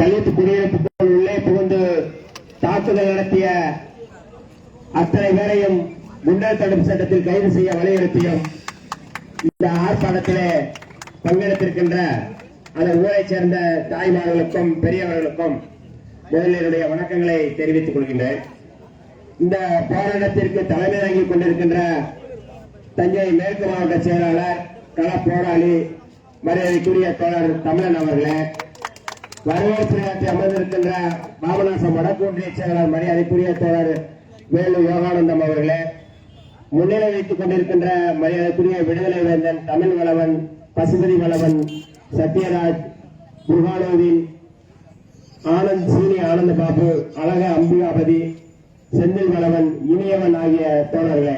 தலித் குடியிருப்புக்குள் உள்ளே புகுந்து தாக்குதல் நடத்திய அத்தனை பேரையும் குண்டர் தடுப்பு சட்டத்தில் கைது செய்ய வலியுறுத்தியும் இந்த ஆர்ப்பாட்டத்திலே பங்கெடுத்திருக்கின்ற அந்த ஊரைச் சேர்ந்த தாய்மார்களுக்கும் பெரியவர்களுக்கும் முதலினுடைய வணக்கங்களை தெரிவித்துக் கொள்கின்றேன். இந்த போராட்டத்திற்கு தலைமை தாங்கிக் கொண்டிருக்கின்ற தஞ்சை மேற்கு மாவட்ட செயலாளர் கள போராளி மரியாதைக்குரிய தோழர் தமிழன் அவர்களே, வரவேற்புரையாற்றி அமர்ந்திருக்கின்ற பாபநாசம் வடக்கு ஒன்றிய செயலாளர் மரியாதைக்குரிய தோழர் வேலு யோகானந்தம் அவர்களே, முன்னிலை வைத்துக் கொண்டிருக்கின்ற மரியாதைக்குரிய விடுதலை வேந்தன் தமிழ் வளவன் பசுபதி வளவன் சத்யராஜ் புர்ஹானுதீன் ஆனந்த் சீனி ஆனந்த பாபு அழக அம்பிகாபதி செந்தில் வளவன் இனியவன் ஆகிய தோழர்களே,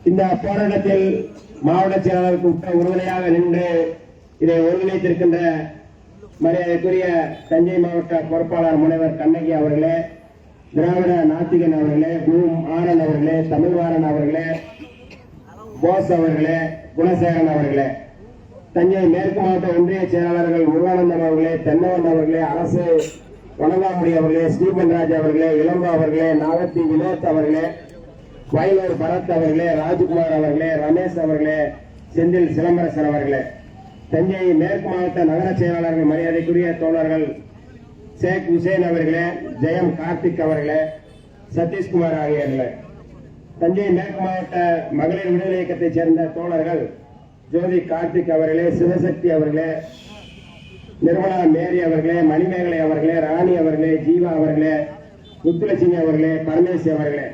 இந்த போராட்டத்தில் மாவட்ட செயலாளருக்கு உறுதுணையாக நின்று இதை ஒருங்கிணைத்திருக்கின்ற மரியாதைக்குரிய தஞ்சை மாவட்ட பொறுப்பாளர் முனைவர் கண்ணகி அவர்களே, திராவிட நாத்திகன் அவர்களே, பூம் ஆரன் அவர்களே, தமிழ்வாரன் அவர்களே, போஸ் அவர்களே, குணசேகரன் அவர்களே, தஞ்சை மேற்கு மாவட்ட ஒன்றிய செயலாளர்கள் முருகானந்தம் அவர்களே, தென்னவன் அவர்களே, அரசு வணங்காமுடி அவர்களே, ஸ்ரீபன் ராஜ் அவர்களே, இளம்பா அவர்களே, நாகத்தி வினோத் அவர்களே, வயலூர் பரத் அவர்களே, ராஜ்குமார் அவர்களே, ரமேஷ் அவர்களே, செந்தில் சிலம்பரசன் அவர்களே, தஞ்சை மேற்கு மாவட்ட நகர செயலாளர்கள் மரியாதைக்குரிய தோழர்கள் ஷேக் ஹுசேன் அவர்களே, ஜெயம் கார்த்திக் அவர்களே, சதீஷ்குமார் ஆகியோர்களே, தஞ்சை மேற்கு மாவட்ட மகளிர் விடுதலை இயக்கத்தைச் சேர்ந்த தோழர்கள் ஜோதி கார்த்திக் அவர்களே, சிவசக்தி அவர்களே, நிர்மலா மேரி அவர்களே, மணிமேகலை அவர்களே, ராணி அவர்களே, ஜீவா அவர்களே, முத்துலட்சுமி அவர்களே, பரமேசி அவர்களே,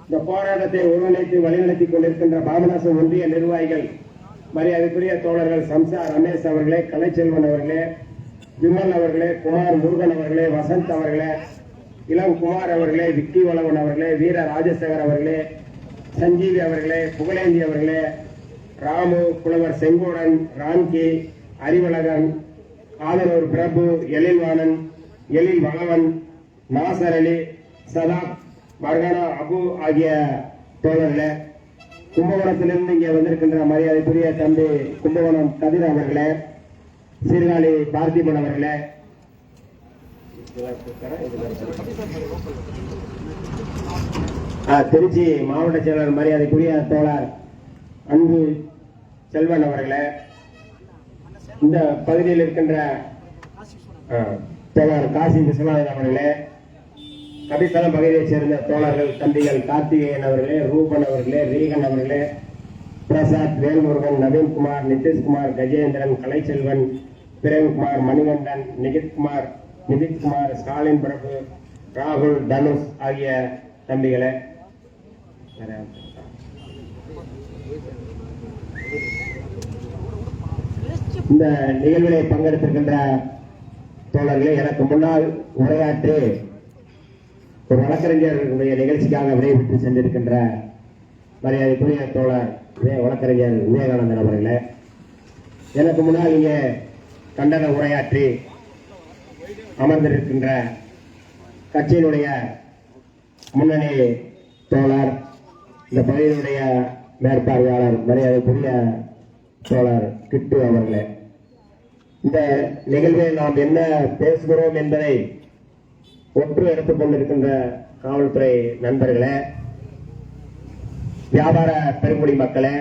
இந்த போராட்டத்தை ஒருங்கிணைத்து வழிநடத்திக் கொண்டிருக்கின்ற பாபநாசம் ஒன்றிய நிர்வாகிகள் மரியாதைக்குரிய தோழர்கள் சம்சா ரமேஷ் அவர்களே, கலைச்செல்வன் அவர்களே, விமல் அவர்களே, குமார் முருகன் அவர்களே, வசந்த் அவர்களே, இளம் குமார் அவர்களே, விக்கி வளவன் அவர்களே, வீர ராஜசேகர் அவர்களே, சஞ்சீவி அவர்களே, புகழேந்தி அவர்களே, ராமு, புலவர் செங்கோடன், ராம்கி, அறிவழகன், ஆதனூர் பிரபு, எழில்வாணன், எழில் வளவன், நாசர் அலி, சதாப், மர்கானா அபு ஆகிய தோழர்களே, கும்பகோணத்திலிருந்து இங்கே வந்திருக்கின்ற மரியாதைக்குரிய தம்பி கும்பகோணம் கதிர் அவர்களே, சீர்காழி பார்த்திபன் அவர்களே, திருச்சி மாவட்ட செயலாளர் மரியாதைக்குரிய தோழர் அன்பு செல்வன் அவர்களே, இந்த பகுதியில் இருக்கின்ற தோழர் காசி விஸ்வநாதன் அவர்களே, கபிஸ்தலம் பகுதியைச் சேர்ந்த தோழர்கள் தம்பிகள் கார்த்திகேயன் அவர்களே, ரூபன் அவர்களே, ரீகன் அவர்களே, பிரசாத், வேல்முருகன், நவீன்குமார், நிதிஷ்குமார், கஜேந்திரன், கலைச்செல்வன், பிரேம்குமார், மணிகண்டன், நிதிஷ்குமார், ஸ்டாலின் பிரபு, ராகுல், தனுஷ் ஆகிய தம்பிகளே, இந்த நிகழ்விலே பங்கெடுத்திருக்கின்ற தோழர்களே, எனக்கு முன்னால் உரையாற்றி ஒரு வழக்கறிஞர்களுடைய நிகழ்ச்சிக்காக விடைபெற்று சென்றிருக்கின்ற மரியாதைக்குரிய தோழர் வழக்கறிஞர் விவேகானந்தன் அவர்களே, எனக்கு முன்னால் இங்கே கண்டன உரையாற்றி அமர்ந்திருக்கின்ற கட்சியினுடைய முன்னணி தோழர், இந்த பகுதியினுடைய மேற்பார்வையாளர் மரியாதைக்குரிய தோழர் கிட்டு அவர்களே, இந்த நிகழ்வில் நாம் என்ன பேசுகிறோம் என்பதை ஒன்று எடுத்துக் கொண்டிருக்கின்ற காவல்துறை நண்பர்களே, வியாபார பெருங்குடி மக்களே,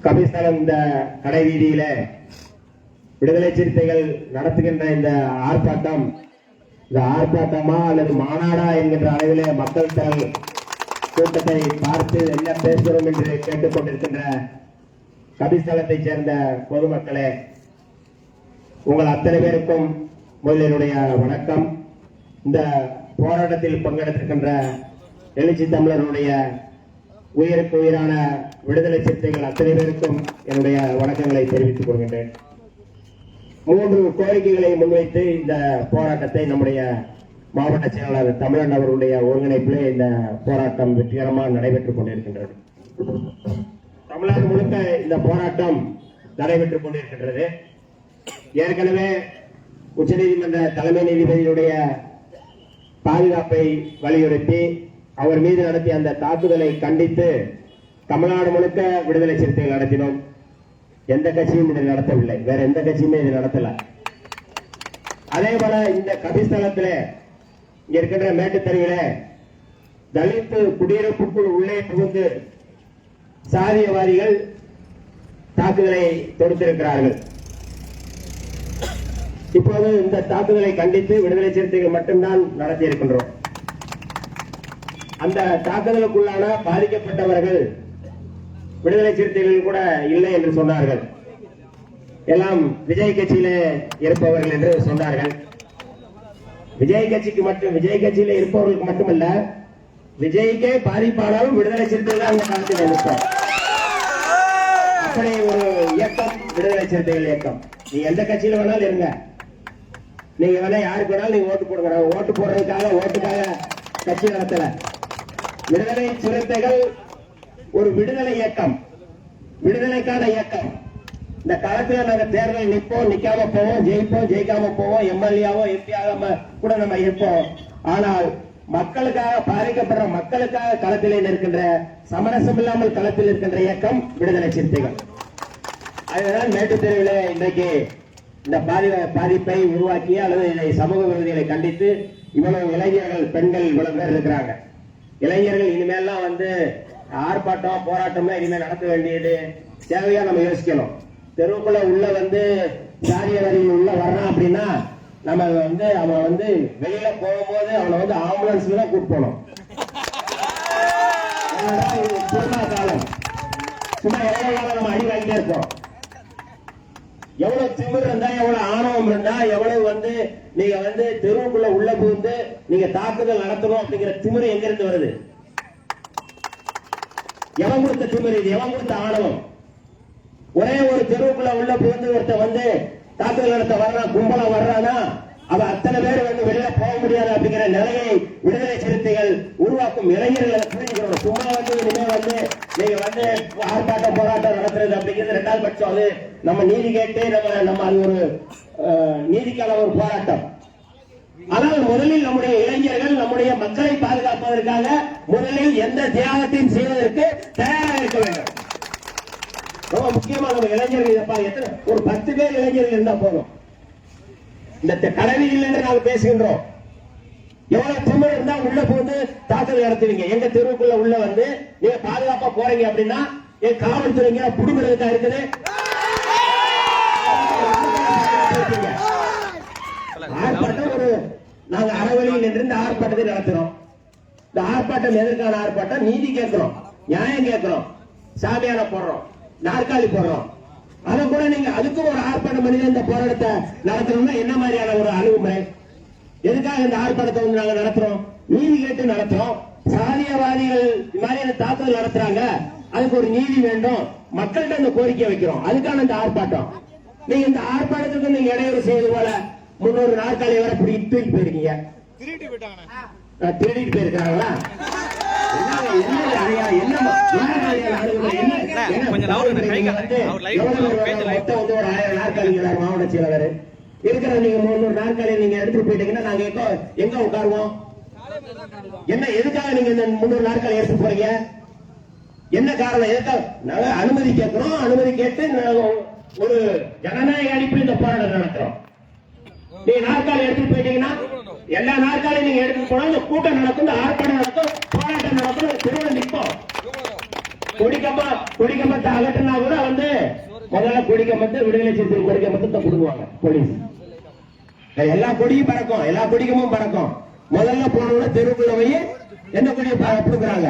கபிஸ்தலம் இந்த கடை வீதியில விடுதலை சிறுத்தைகள் நடத்துகின்ற இந்த ஆர்ப்பாட்டம், இந்த ஆர்ப்பாட்டமா அல்லது மாநாடா என்கின்ற அளவிலே மக்கள் திரள் கூட்டத்தை பார்த்து என்ன பேசுகிறோம் என்று கேட்டுக் கொண்டிருக்கின்ற கபிஸ்தலத்தைச் சேர்ந்த பொதுமக்களே, உங்கள் அத்தனை பேருக்கும் முதலினுடைய வணக்கம். இந்த போராட்டத்தில் பங்கெடுத்திருக்கின்ற எழுச்சி தமிழர்களுடைய உயிருக்கு உயிரான விடுதலை சிறுத்தைகள் அத்தனை பேருக்கும் என்னுடைய வணக்கங்களை தெரிவித்துக் கொள்கின்றேன். 3 கோரிக்கைகளை முன்வைத்து இந்த போராட்டத்தை நம்முடைய மாவட்ட செயலாளர் தமிழன் அவர்களுடைய ஒருங்கிணைப்பிலே இந்த போராட்டம் வெற்றிகரமாக நடைபெற்றுக் கொண்டிருக்கின்றது. தமிழ்நாடு முழுக்க இந்த போராட்டம் நடைபெற்றுக் கொண்டிருக்கின்றது. ஏற்கனவே உச்சநீதிமன்ற தலைமை நீதிபதியுடைய பாதுகாப்பை வலியுறுத்தி அவர் மீது நடத்திய அந்த தாக்குதலை கண்டித்து தமிழ்நாடு முழுக்க விடுதலை சிறுத்தைகள் நடத்தினோம். எந்த கட்சியும் இதை நடத்தவில்லை, வேற எந்த கட்சியுமே இதை நடத்தல. அதே போல இந்த கபிஸ்தலத்தில் இங்க இருக்கின்ற மேட்டுத்தருவில தலித் குடியிருப்புக்குள் உள்ளே புகுந்து சாதியவாதிகள் தாக்குதலை தொடுத்திருக்கிறார்கள். இப்போது இந்த தாக்குதலை கண்டித்து விடுதலை சிறுத்தைகள் மட்டும்தான் நடத்தி இருக்கின்றோம். அந்த தாக்குதலுக்குள்ளான பாதிக்கப்பட்டவர்கள் விடுதலை சிறுத்தைகள் கூட இல்லை என்று சொன்னார்கள். எல்லாம் விஜய் கட்சியில இருப்பவர்கள் என்று சொன்னார்கள். விஜய் கட்சியில இருப்பவர்களுக்கு மட்டுமல்ல, விஜய்க்கே பாதிப்பானாலும் விடுதலை சிறுத்தைகள் அந்த காலத்தில் இருப்போம். அப்படி ஒரு இயக்கம் விடுதலை சிறுத்தைகள் இயக்கம். நீ எந்த கட்சியில வேணாலும் இருங்க, நீங்க வேணா யாருக்கு வேணாலும் நீங்க ஓட்டு போடுங்க. ஓட்டு போடுறதுக்காக ஓட்டுக்காக கட்சி நடத்தல. விடுதலை சிறுத்தைகள் ஒரு விடுதலை இயக்கம், விடுதலைக்கான இயக்கம். இந்த காலத்துல நாங்க தேர்தல் நிற்போம், நிக்காம போவோம், ஜெயிப்போம், ஜெயிக்காம போவோம், எம்எல்ஏவோ எம்பியாக கூட நம்ம இருப்போம். ஆனால் மக்களுக்காக பாதிக்கப்படுற மக்களுக்காக களத்திலே நிற்கின்ற, சமரசம் இல்லாமல் களத்தில் இருக்கின்ற இயக்கம் விடுதலை சிறுத்தைகள். அதுதான் மேட்டுத்தெருவில் இன்றைக்கு இந்த பாதிப்பை உருவாக்கி அல்லது இதை சமூக விரோதிகளை கண்டித்து இவ்வளவு இளைஞர்கள், பெண்கள் இவ்வளவு பேர் இருக்கிறாங்க. இளைஞர்கள் இனிமேல்லாம் வந்து ஆர்ப்பாட்டம் போராட்டம்லாம் இனிமேல் நடத்த வேண்டியது தேவையா நம்ம யோசிக்கணும். தெருவுக்குள்ள உள்ள வந்து சாதிய வரியில் உள்ள வர்றான் அப்படின்னா நம்ம வந்து அவன் வந்து வெளியில போகும்போது அவனை வந்து ஆம்புலன்ஸ்ல தான் கூட்டு போனோம். கொரோனா காலம் சும்மா எவ்வளவு காலம் நம்ம அடி வாங்கிட்டே இருக்கோம். எவ்வளவு திமிர் இருந்தா, எவ்வளவு ஆணவம் இருந்தா, எவ்வளவு வந்து நீங்க வந்து தெருவுக்குள்ள உள்ள புகுந்து நீங்க தாக்குதல் நடத்தணும் அப்படிங்கிற திமிர் எங்க இருந்து வருது? எவன் கொடுத்த திமிர் இது? எவன் கொடுத்த ஆணவம்? ஒரே ஒரு தெருவுக்குள்ள உள்ள புகுந்து ஒருத்த வந்து தாக்குதல் நடத்த வர்றான், கும்பலா வர்றானா, அவ அத்தனை பேர் வந்து வெளியில போக முடியாது அப்படிங்கிற நிலையை விடுதலை சிறுத்தைகள் உருவாக்கும். இளைஞர்களை புரிஞ்சுக்கணும். சும்மா வந்து இனிமே வந்து நீங்க வந்து ஆர்ப்பாட்டம் போராட்டம் நடத்துறது அப்படிங்கிறது ரெண்டாவது பட்சம். அது நம்ம நீதி கேட்டு நம்ம அது ஒரு நீதிக்கான ஒரு போராட்டம். ஆனால் முதலில் நம்முடைய இளைஞர்கள் நம்முடைய மக்களை பாதுகாப்பதற்காக முதலில் எந்த தியாகத்தையும் செய்வதற்கு தயாராக இருக்க வேண்டும். ரொம்ப முக்கியமா நம்ம இளைஞர்கள் எத்தனை ஒரு 10 பேர் இளைஞர்கள் இருந்தா போதும். இந்த கலவியில் என்று நாங்கள் பேசுகின்றோம். எவ்வளவு திமிர் இருந்தா உள்ள போது தாக்குதல் நடத்துவீங்க. எங்க தெருவுக்குள்ள உள்ள வந்து நீங்க பாதுகாப்பா போறீங்க அப்படின்னா என் காவல்துறைங்க புடுங்கிறதுக்கா இருக்குது. ஆர்ப்பாட்டம் ஒரு நாங்க அறவழியில் நின்று இந்த ஆர்ப்பாட்டத்தை நடத்துறோம். இந்த ஆர்ப்பாட்டம் எதற்கான ஆர்ப்பாட்டம்? நீதி கேட்கிறோம், நியாயம் கேட்கிறோம், சாமியான போடுறோம், நாற்காலி போடுறோம். அதை கூட நீங்க அதுக்கும் ஒரு ஆர்ப்பாட்டம் பண்ணி இந்த போராட்டத்தை நடத்தணும்னா என்ன மாதிரியான ஒரு அணுகுமுறை? எதுக்காக இந்த ஆர்ப்பாட்டத்தை வந்து நாங்க நடத்துறோம்? நீதி கேட்டு நடத்துறோம். சாதியவாதிகள் மாதிரியான தாக்குதல் நடத்துறாங்க, அதுக்கு ஒரு நீதி வேண்டும், மக்கள்கிட்ட இந்த கோரிக்கை வைக்கிறோம். அதுக்கான இந்த ஆர்ப்பாட்டம். நீங்க இந்த ஆர்ப்பாட்டத்துக்கு நீங்க இடையூறு செய்வது போல 300 நாற்காலி வரை தூக்கி போயிருக்கீங்க. திருடிட்டு போயிருக்காங்களா? மாவட்ட செயலாளர் இருக்கிற நீங்க 300 நாற்காலி நீங்க எடுத்துட்டு போயிட்டீங்கன்னா நாங்க எங்க உட்காருவோம்? என்ன எதுக்காக நீங்க இந்த 300 நாற்காலி எடுத்து போறீங்க? என்ன காரணம்? எதுக்காக அனுமதி கேட்கிறோம்? அனுமதி கேட்டு ஒரு ஜனநாயக அடிப்பில் இந்த போராட்டம் நடத்துறோம். நீங்க நாற்காலி எடுத்துட்டு போயிட்டீங்கன்னா எல்லா நாற்காலியும் நீங்க எடுத்துட்டு போனா இந்த கூட்டம் நடக்கும், ஆர்ப்பாட்டம் நடக்கும், போராட்டம் நடக்கும், திருவிழா நிற்போம். குடிக்கம்பத்தை அகற்றினா கூட வந்து முதல்ல குடிக்கம்பத்தை விடுதலை சிறுத்தை குடிக்கம்பத்தை கொடுக்குவாங்க போலீஸ். எல்லா கொடியும் பறக்கும், எல்லா குடிக்கமும் பறக்கும். முதல்ல போனோட தெருவுக்குள்ள போய் எந்த கொடியை கொடுக்குறாங்க?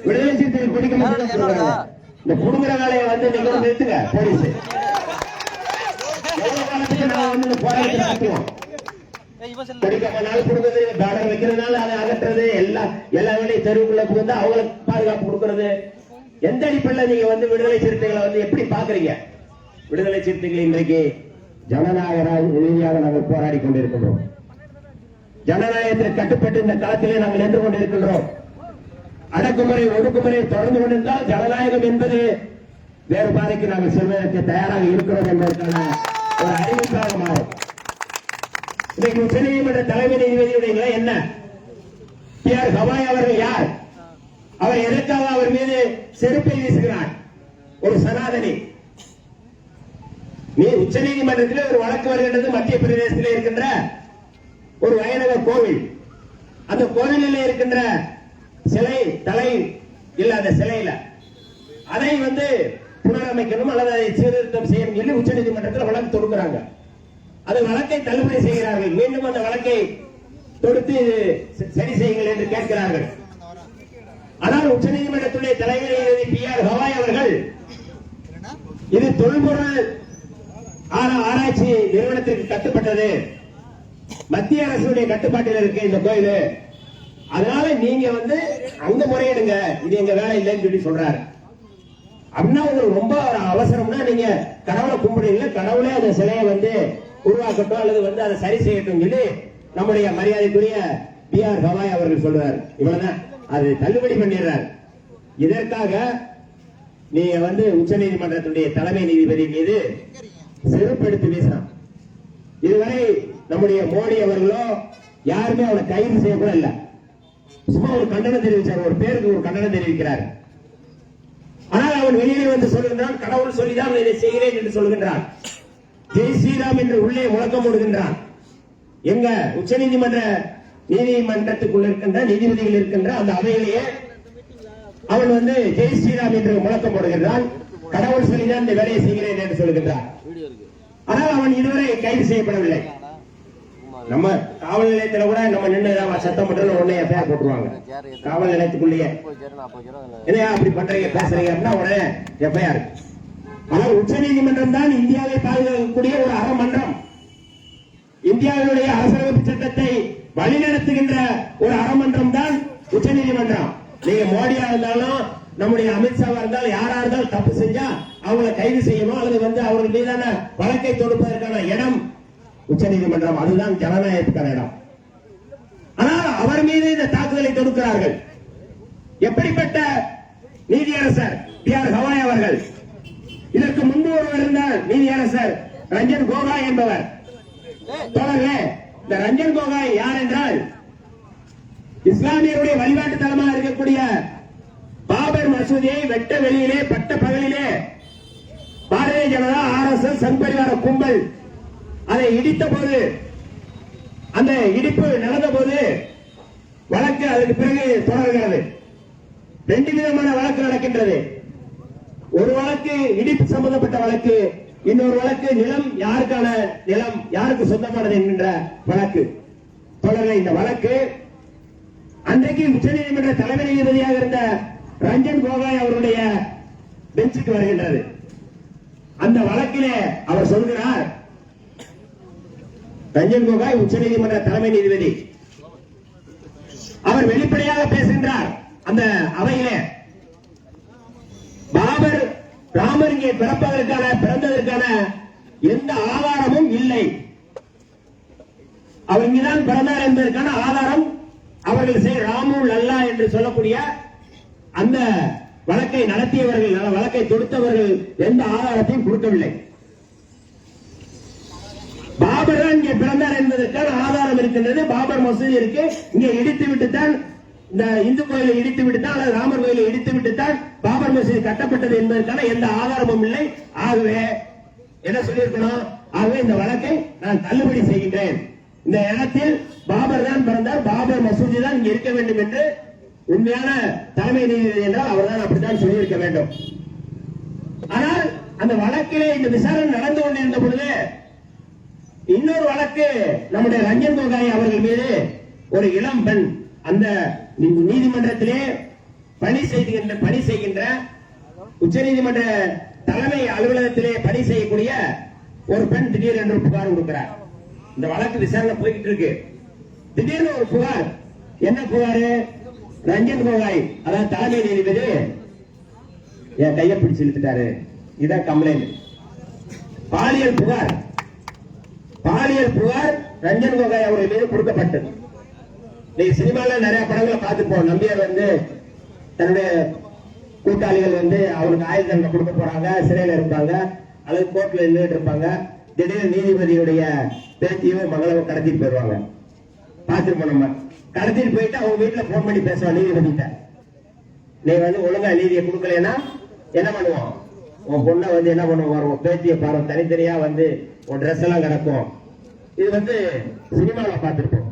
விடுதலை சிறுத்தை குடிக்கம்பத்தை கொடுக்குறாங்க. இந்த குடுங்குற வேலையை வந்து நீங்க நிறுத்துங்க போலீஸ். எவ்வளவு காலத்துக்கு நான் வந்து இந்த போராட்டத்தை நடத்துவோம்? பேனர் வைக்கிறதுனால அதை அகற்றுறது, எல்லா வேலையும் தெருவுக்குள்ள புகுந்து அவங்களுக்கு பாதுகாப்பு கொடுக்கிறது. எந்த அடிப்படையில் நீங்க வந்து விடுதலை சிறுத்தைகளை வந்து எப்படி பாக்குறீங்க? விடுதலை சிறுத்தைகள் இன்றைக்கு ஜனநாயக ரீதியாக நாங்கள் போராடி கொண்டிருக்கின்றோம். ஜனநாயகத்தில் கட்டுப்பட்டு இந்த களத்திலே நாங்கள் நின்று கொண்டிருக்கின்றோம். அடக்குமுறை ஒடுக்குமுறை தொடர்ந்து கொண்டிருந்தால் ஜனநாயகம் என்பது வேறு பாதைக்கு நாங்கள் செல்வதற்கு தயாராக இருக்கிறோம் என்பதற்கான ஒரு அறிவிப்பாக மாறும். இன்றைக்கு உச்சநீதிமன்ற தலைமை நீதிபதியுடைய நிலை என்ன? ஆர் கவாய் அவர்கள் யார்? அவர் எதற்காக அவர் மீது செருப்பை வீசுகிறார்? ஒரு சனாதனி. உச்ச நீதிமன்றத்தில் ஒரு வழக்கு வருகின்றது. மத்திய பிரதேசத்தில் இருக்கின்ற ஒரு வைணவ கோவில், அந்த கோவிலில் இருக்கின்ற சிலை தலை இல்லாத சிலையில அதை புனரமைக்கணும் அல்லது அதை சீர்திருத்தம் செய்யணும் சொல்லி உச்ச நீதிமன்றத்தில் வழக்கு தொடுக்கிறாங்க. அது வழக்கை தள்ளுபடி செய்கிறார்கள். மீண்டும் அந்த வழக்கை தொடுத்து சரி செய்யுங்கள் என்று கேட்கிறார்கள். ஆனால் உச்ச நீதிமன்றத்துடைய தலைமை நீதிபதி பி.ஆர். கவாய் அவர்கள் இது தொல்பொருள் ஆராய்ச்சி நிறுவனத்திற்கு கட்டுப்பட்டது, மத்திய அரசுடைய கட்டுப்பாட்டில் இருக்கு இந்த கோயில், அதனால நீங்க அங்க முறையிடுங்க, இது எங்க வேலை இல்லைன்னு சொல்லி சொல்றாரு. அப்படின்னா உங்களுக்கு ரொம்ப அவசரம்னா நீங்க கடவுளை கும்பிடுறீங்க, கடவுளே அந்த சிலையை உருவாக்கட்டும் அல்லது அதை சரி செய்யட்டும் சொல்லி நம்முடைய மரியாதைக்குரிய பி.ஆர். கவாய் அவர்கள் சொல்றாரு. இவ்வளவுதான், அது தள்ளுபடி பண்ணிடுறார். இதற்காக நீங்க உச்ச நீதிமன்றத்துடைய தலைமை நீதிபதி மீது செருப்படுத்தி வீசலாம். இதுவரை நம்முடைய மோடி அவர்களோ யாருமே அவனை கைது செய்ய கூட இல்ல, சும்மா ஒரு கண்டனம் தெரிவிச்சார், ஒரு பேருக்கு ஒரு கண்டனம் தெரிவிக்கிறார். ஆனால் அவன் வெளியே சொல்லுகின்றான், கடவுள் சொல்லிதான் இதை செய்கிறேன் என்று சொல்லுகின்றான். ஜெய் ஸ்ரீராம் என்று உள்ளே முழக்கம் போடுகின்றான். எங்க உச்ச நீதிமன்றத்துக்குள் இருக்கின்ற நீதிபதிகள் இருக்கின்ற அந்த அவையிலேயே அவன் ஜெய் ஸ்ரீராம் என்று முழக்கம் போடுகின்றான். கடவுள் சொல்லிதான் இந்த வேலையை செய்கிறேன் என்று சொல்லுகின்றான். ஆனால் அவன் இதுவரை கைது செய்யப்படவில்லை. நம்ம காவல் நிலையத்தில் கூட நம்ம நின்று சத்தம் பண்றது உடனே எஃப்ஐஆர் போட்டுருவாங்க. காவல் நிலையத்துக்குள்ளேயே என்ன அப்படி பண்றீங்க பேசுறீங்க அப்படின்னா உடனே எஃப்ஐஆர். ஆனால் உச்ச நீதிமன்றம் தான் இந்தியாவை பாதுகாக்கக்கூடிய ஒரு அறமன்றம். இந்தியாவுடைய அரசியலமைப்பு சட்டத்தை வழிநடத்துகின்ற ஒரு அறமன்றம் தான் உச்ச நீதிமன்றம். நீங்க மோடியா இருந்தாலும் நம்முடைய அமித்ஷாவா இருந்தாலும் யாரா இருந்தாலும் தப்பு செஞ்சா அவங்களை கைது செய்யணும் அல்லது அவர்கள் மீதான வழக்கை தொடுப்பதற்கான இடம் உச்ச நீதிமன்றம். அதுதான் ஜனநாயகத்துக்கான இடம். ஆனால் அவர் மீது இந்த தாக்குதலை தொடுக்கிறார்கள். எப்படிப்பட்ட நீதியரசர் பி.ஆர். கவாய் அவர்கள். இதற்கு முன்பு ஒருவர் இருந்தார், நீதியரசர் ரஞ்சன் கோகாய் என்பவர். தொடர்ந்து இந்த ரஞ்சன் கோகாய் யார் என்றால் இஸ்லாமியருடைய வழிபாட்டு தலமாக இருக்கக்கூடிய பாபர் மசூதியை வெட்ட வெளியிலே பட்ட பகலிலே பாரதிய ஜனதா RSS சங் பரிவார கும்பல் அதை இடித்த போது, அந்த இடிப்பு நடந்த போது வழக்கு அதற்கு பிறகு தொடர்கிறது. ரெண்டு விதமான வழக்கு நடக்கின்றது. ஒரு வழக்கு இடிப்பு சம்பந்தப்பட்ட வழக்கு, இன்னொரு வழக்கு நிலம் யாருக்கான நிலம் யாருக்கு சொந்தமானது என்கின்ற வழக்கு. தொடர்ந்து இந்த வழக்கு அன்றைக்கு உச்சநீதிமன்ற தலைமை நீதிபதியாக இருந்த ரஞ்சன் கோகாய் அவருடைய பெஞ்சுக்கு வருகின்றது. அந்த வழக்கிலே அவர் சொல்கிறார், ரஞ்சன் கோகாய் உச்சநீதிமன்ற தலைமை நீதிபதி, அவர் வெளிப்படையாக பேசுகின்றார் அந்த அவையிலே. பாபர் ராமர் இங்கே பிறந்ததற்கான எந்த ஆதாரமும் இல்லை. அவர் இங்குதான் பிறந்தார் என்பதற்கான ஆதாரம் அவர்கள் ராமு லல்லா என்று சொல்லக்கூடிய அந்த வழக்கை நடத்தியவர்கள், வழக்கை தொடுத்தவர்கள் எந்த ஆதாரத்தையும் கொடுக்கவில்லை. பாபர் தான் இங்கே பிறந்தார் என்பதற்கான ஆதாரம் இருக்கின்றது. பாபர் மசூதி இருக்கு, இங்கே இடித்து விட்டுத்தான் இந்த இந்து கோயிலை இடித்து விட்டுத்தான் அல்லது ராமர் கோயிலை இடித்து விட்டுத்தான் பாபர் மசூதி கட்டப்பட்டது என்பதற்கான எந்த ஆதாரமும் இல்லை. ஆகவே என்ன சொல்லியிருக்கணும், ஆகவே இந்த வழக்கை நான் தள்ளுபடி செய்கின்றேன். இந்த இடத்தில் பாபர் தான் பிறந்தார், பாபர் மசூதி தான் இங்க இருக்க வேண்டும் என்று உண்மையான தலைமை நீதிபதி என்றால் அவர் தான் அப்படித்தான் சொல்லியிருக்க வேண்டும். ஆனால் அந்த வழக்கிலே இந்த விசாரணை நடந்து கொண்டிருந்த பொழுது இன்னொரு வழக்கு நம்முடைய ரஞ்சன் கோகாய் அவர்கள் மீது ஒரு இளம் பெண் அந்த நீதிமன்றத்திலே பணி செய்கின்ற உச்ச நீதிமன்ற தலைமை அலுவலகத்திலே பணி செய்யக்கூடிய ஒரு பெண் திடீரென்று புகார் கொடுக்கிறார். இந்த வழக்கு விசாரணை போய்கிட்டு இருக்கு. திடீர்னு ஒரு புகார். என்ன புகாரு? ரஞ்சன் கோகாய் அதாவது தலைமை நீதிபதி என் கையை பிடிச்சு இழுத்துட்டாரு, இதான் கம்ப்ளைண்ட். பாலியல் புகார் ரஞ்சன் கோகாய் அவர்கள் மீது கொடுக்கப்பட்டது. நீங்க சினிமால நிறைய படங்களை பார்த்துப்போம். நம்பியார் தன்னுடைய கூட்டாளிகள் அவருக்கு ஆயுள் தண்டனை கொடுக்க போறாங்க, சிறையில் இருப்பாங்க அல்லது கோர்ட்ல நின்றுட்டு இருப்பாங்க. திடீர்னு நீதிபதியுடைய பேத்தியும் மகளும் கடத்திட்டு போயிருவாங்க. பார்த்துருப்போம். நம்ம கடத்திட்டு போயிட்டு அவங்க வீட்டுல போன் பண்ணி பேசுவாங்க நீதிபதிட்ட. நீ ஒழுங்கா நீதியை கொடுக்கலன்னா என்ன பண்ணுவோம், உன் பொண்ணை வந்து என்ன பண்ணுவார், உன் பேத்தியை பாரு, தனித்தனியா வந்து உன் ட்ரெஸ் எல்லாம் கிடக்கும். இது வந்து சினிமாவில் பார்த்திருப்போம்.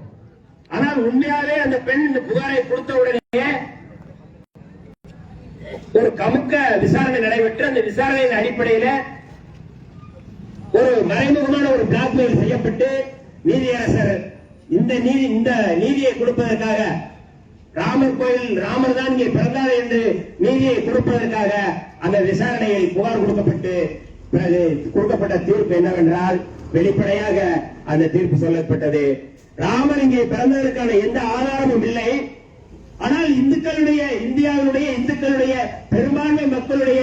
ஆனால் உண்மையாவே அந்த பெண் இந்த புகாரை கொடுத்த உடனே ஒரு கமுக்க விசாரணை நடைபெற்று அந்த விசாரணையின் அடிப்படையில ஒரு மறைமுகமான ஒரு பிளாக்மெயில் செய்யப்பட்டு நீதியரசர் இந்த நீதியை கொடுப்பதற்காக ராமர் கோயில் ராமர் தான் இங்கே பிறந்தார் என்று நீதியை கொடுப்பதற்காக அந்த விசாரணையில் புகார் கொடுக்கப்பட்ட தீர்ப்பு என்னவென்றால் வெளிப்படையாக அந்த தீர்ப்பு சொல்லப்பட்டது. ராமர் இங்கே பிறந்ததற்கான எந்த ஆதாரமும் இல்லை. ஆனால் இந்தியாவினுடைய இந்துக்களுடைய பெரும்பான்மை மக்களுடைய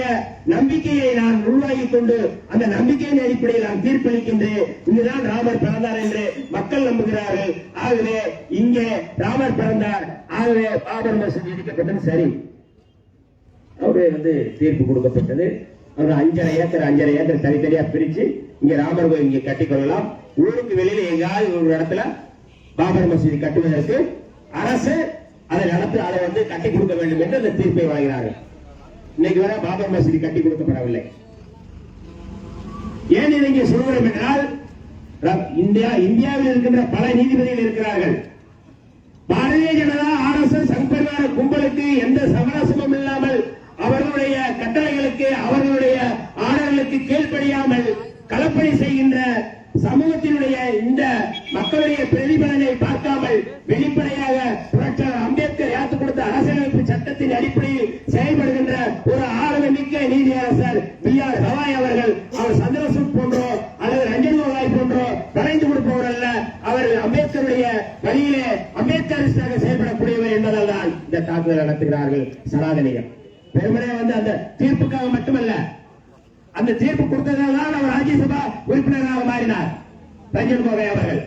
நம்பிக்கையை நான் உள்வாங்கிக் கொண்டு அந்த நம்பிக்கையின் அடிப்படையில் நான் தீர்ப்பளிக்கின்றேன். இங்குதான் ராமர் பிறந்தார் என்று மக்கள் நம்புகிறார்கள். ஆகவே இங்கே ராமர் பிறந்தார், ஆகவே பாபர் மசூதி இடிக்கப்பட்டது சரி. அவரு வந்து தீர்ப்பு கொடுக்கப்பட்டது. அவர் 5.5 ஏக்கர் தனித்தனியா பிரிச்சு இங்க ராமர் கோயில் இங்க கட்டிக்கொள்ளலாம். ஊருக்கு வெளியில எங்காவது ஒரு இடத்துல பாபர் மசூதி கட்டுவதற்கு அரசு அதை நடத்தி அதை வந்து கட்டி கொடுக்க வேண்டும் என்று அந்த தீர்ப்பை வழங்கினார்கள். இன்னைக்கு வரை பாபர் மசூதி கட்டி கொடுக்கப்படவில்லை. ஏன் இதை இங்கே சொல்கிறோம் என்றால் இந்தியாவில் இருக்கின்ற பல நீதிபதிகள் இருக்கிறார்கள். பாரதிய ஜனதா RSS சங்பரிவார கும்பலுக்கு எந்த சமரசமும் இல்லாமல் அவர்களுடைய கட்டளைகளுக்கு அவர்களுடைய ஆர்டர்களுக்கு கீழ்ப்படியாமல் களப்பணி செய்கின்ற சமூகத்தினுடைய இந்த மக்களுடைய பிரதிபலனை பார்க்காமல் வெளிப்படையாக புரட்சியாளர் அம்பேத்கர் ஏற்றுக் கொடுத்த அரசியலமைப்பு சட்டத்தின் அடிப்படையில் செயல்படுகின்ற ஒரு ஆளுமிக்க நீதியரசர் B.R. கவாய் அவர்கள், அவர் சந்திரசூட் போன்றோ அல்லது ரஞ்சன் கோகாய் போன்றோ வரைந்து கொடுப்பவர் அல்ல. அவர் அம்பேத்கருடைய வழியிலே அம்பேத்கரிஸ்டாக செயல்படக்கூடியவர் என்பதால் தான் இந்த தாக்குதல் நடத்துகிறார்கள் சனாதனிகள். பெருமனே வந்து அந்த தீர்ப்புக்காக மட்டுமல்ல, அந்த தீர்ப்பு கொடுத்ததால் தான் அவர் ராஜ்யசபா உறுப்பினராக மாறினார் ரஞ்சன் கோகாய் அவர்கள்.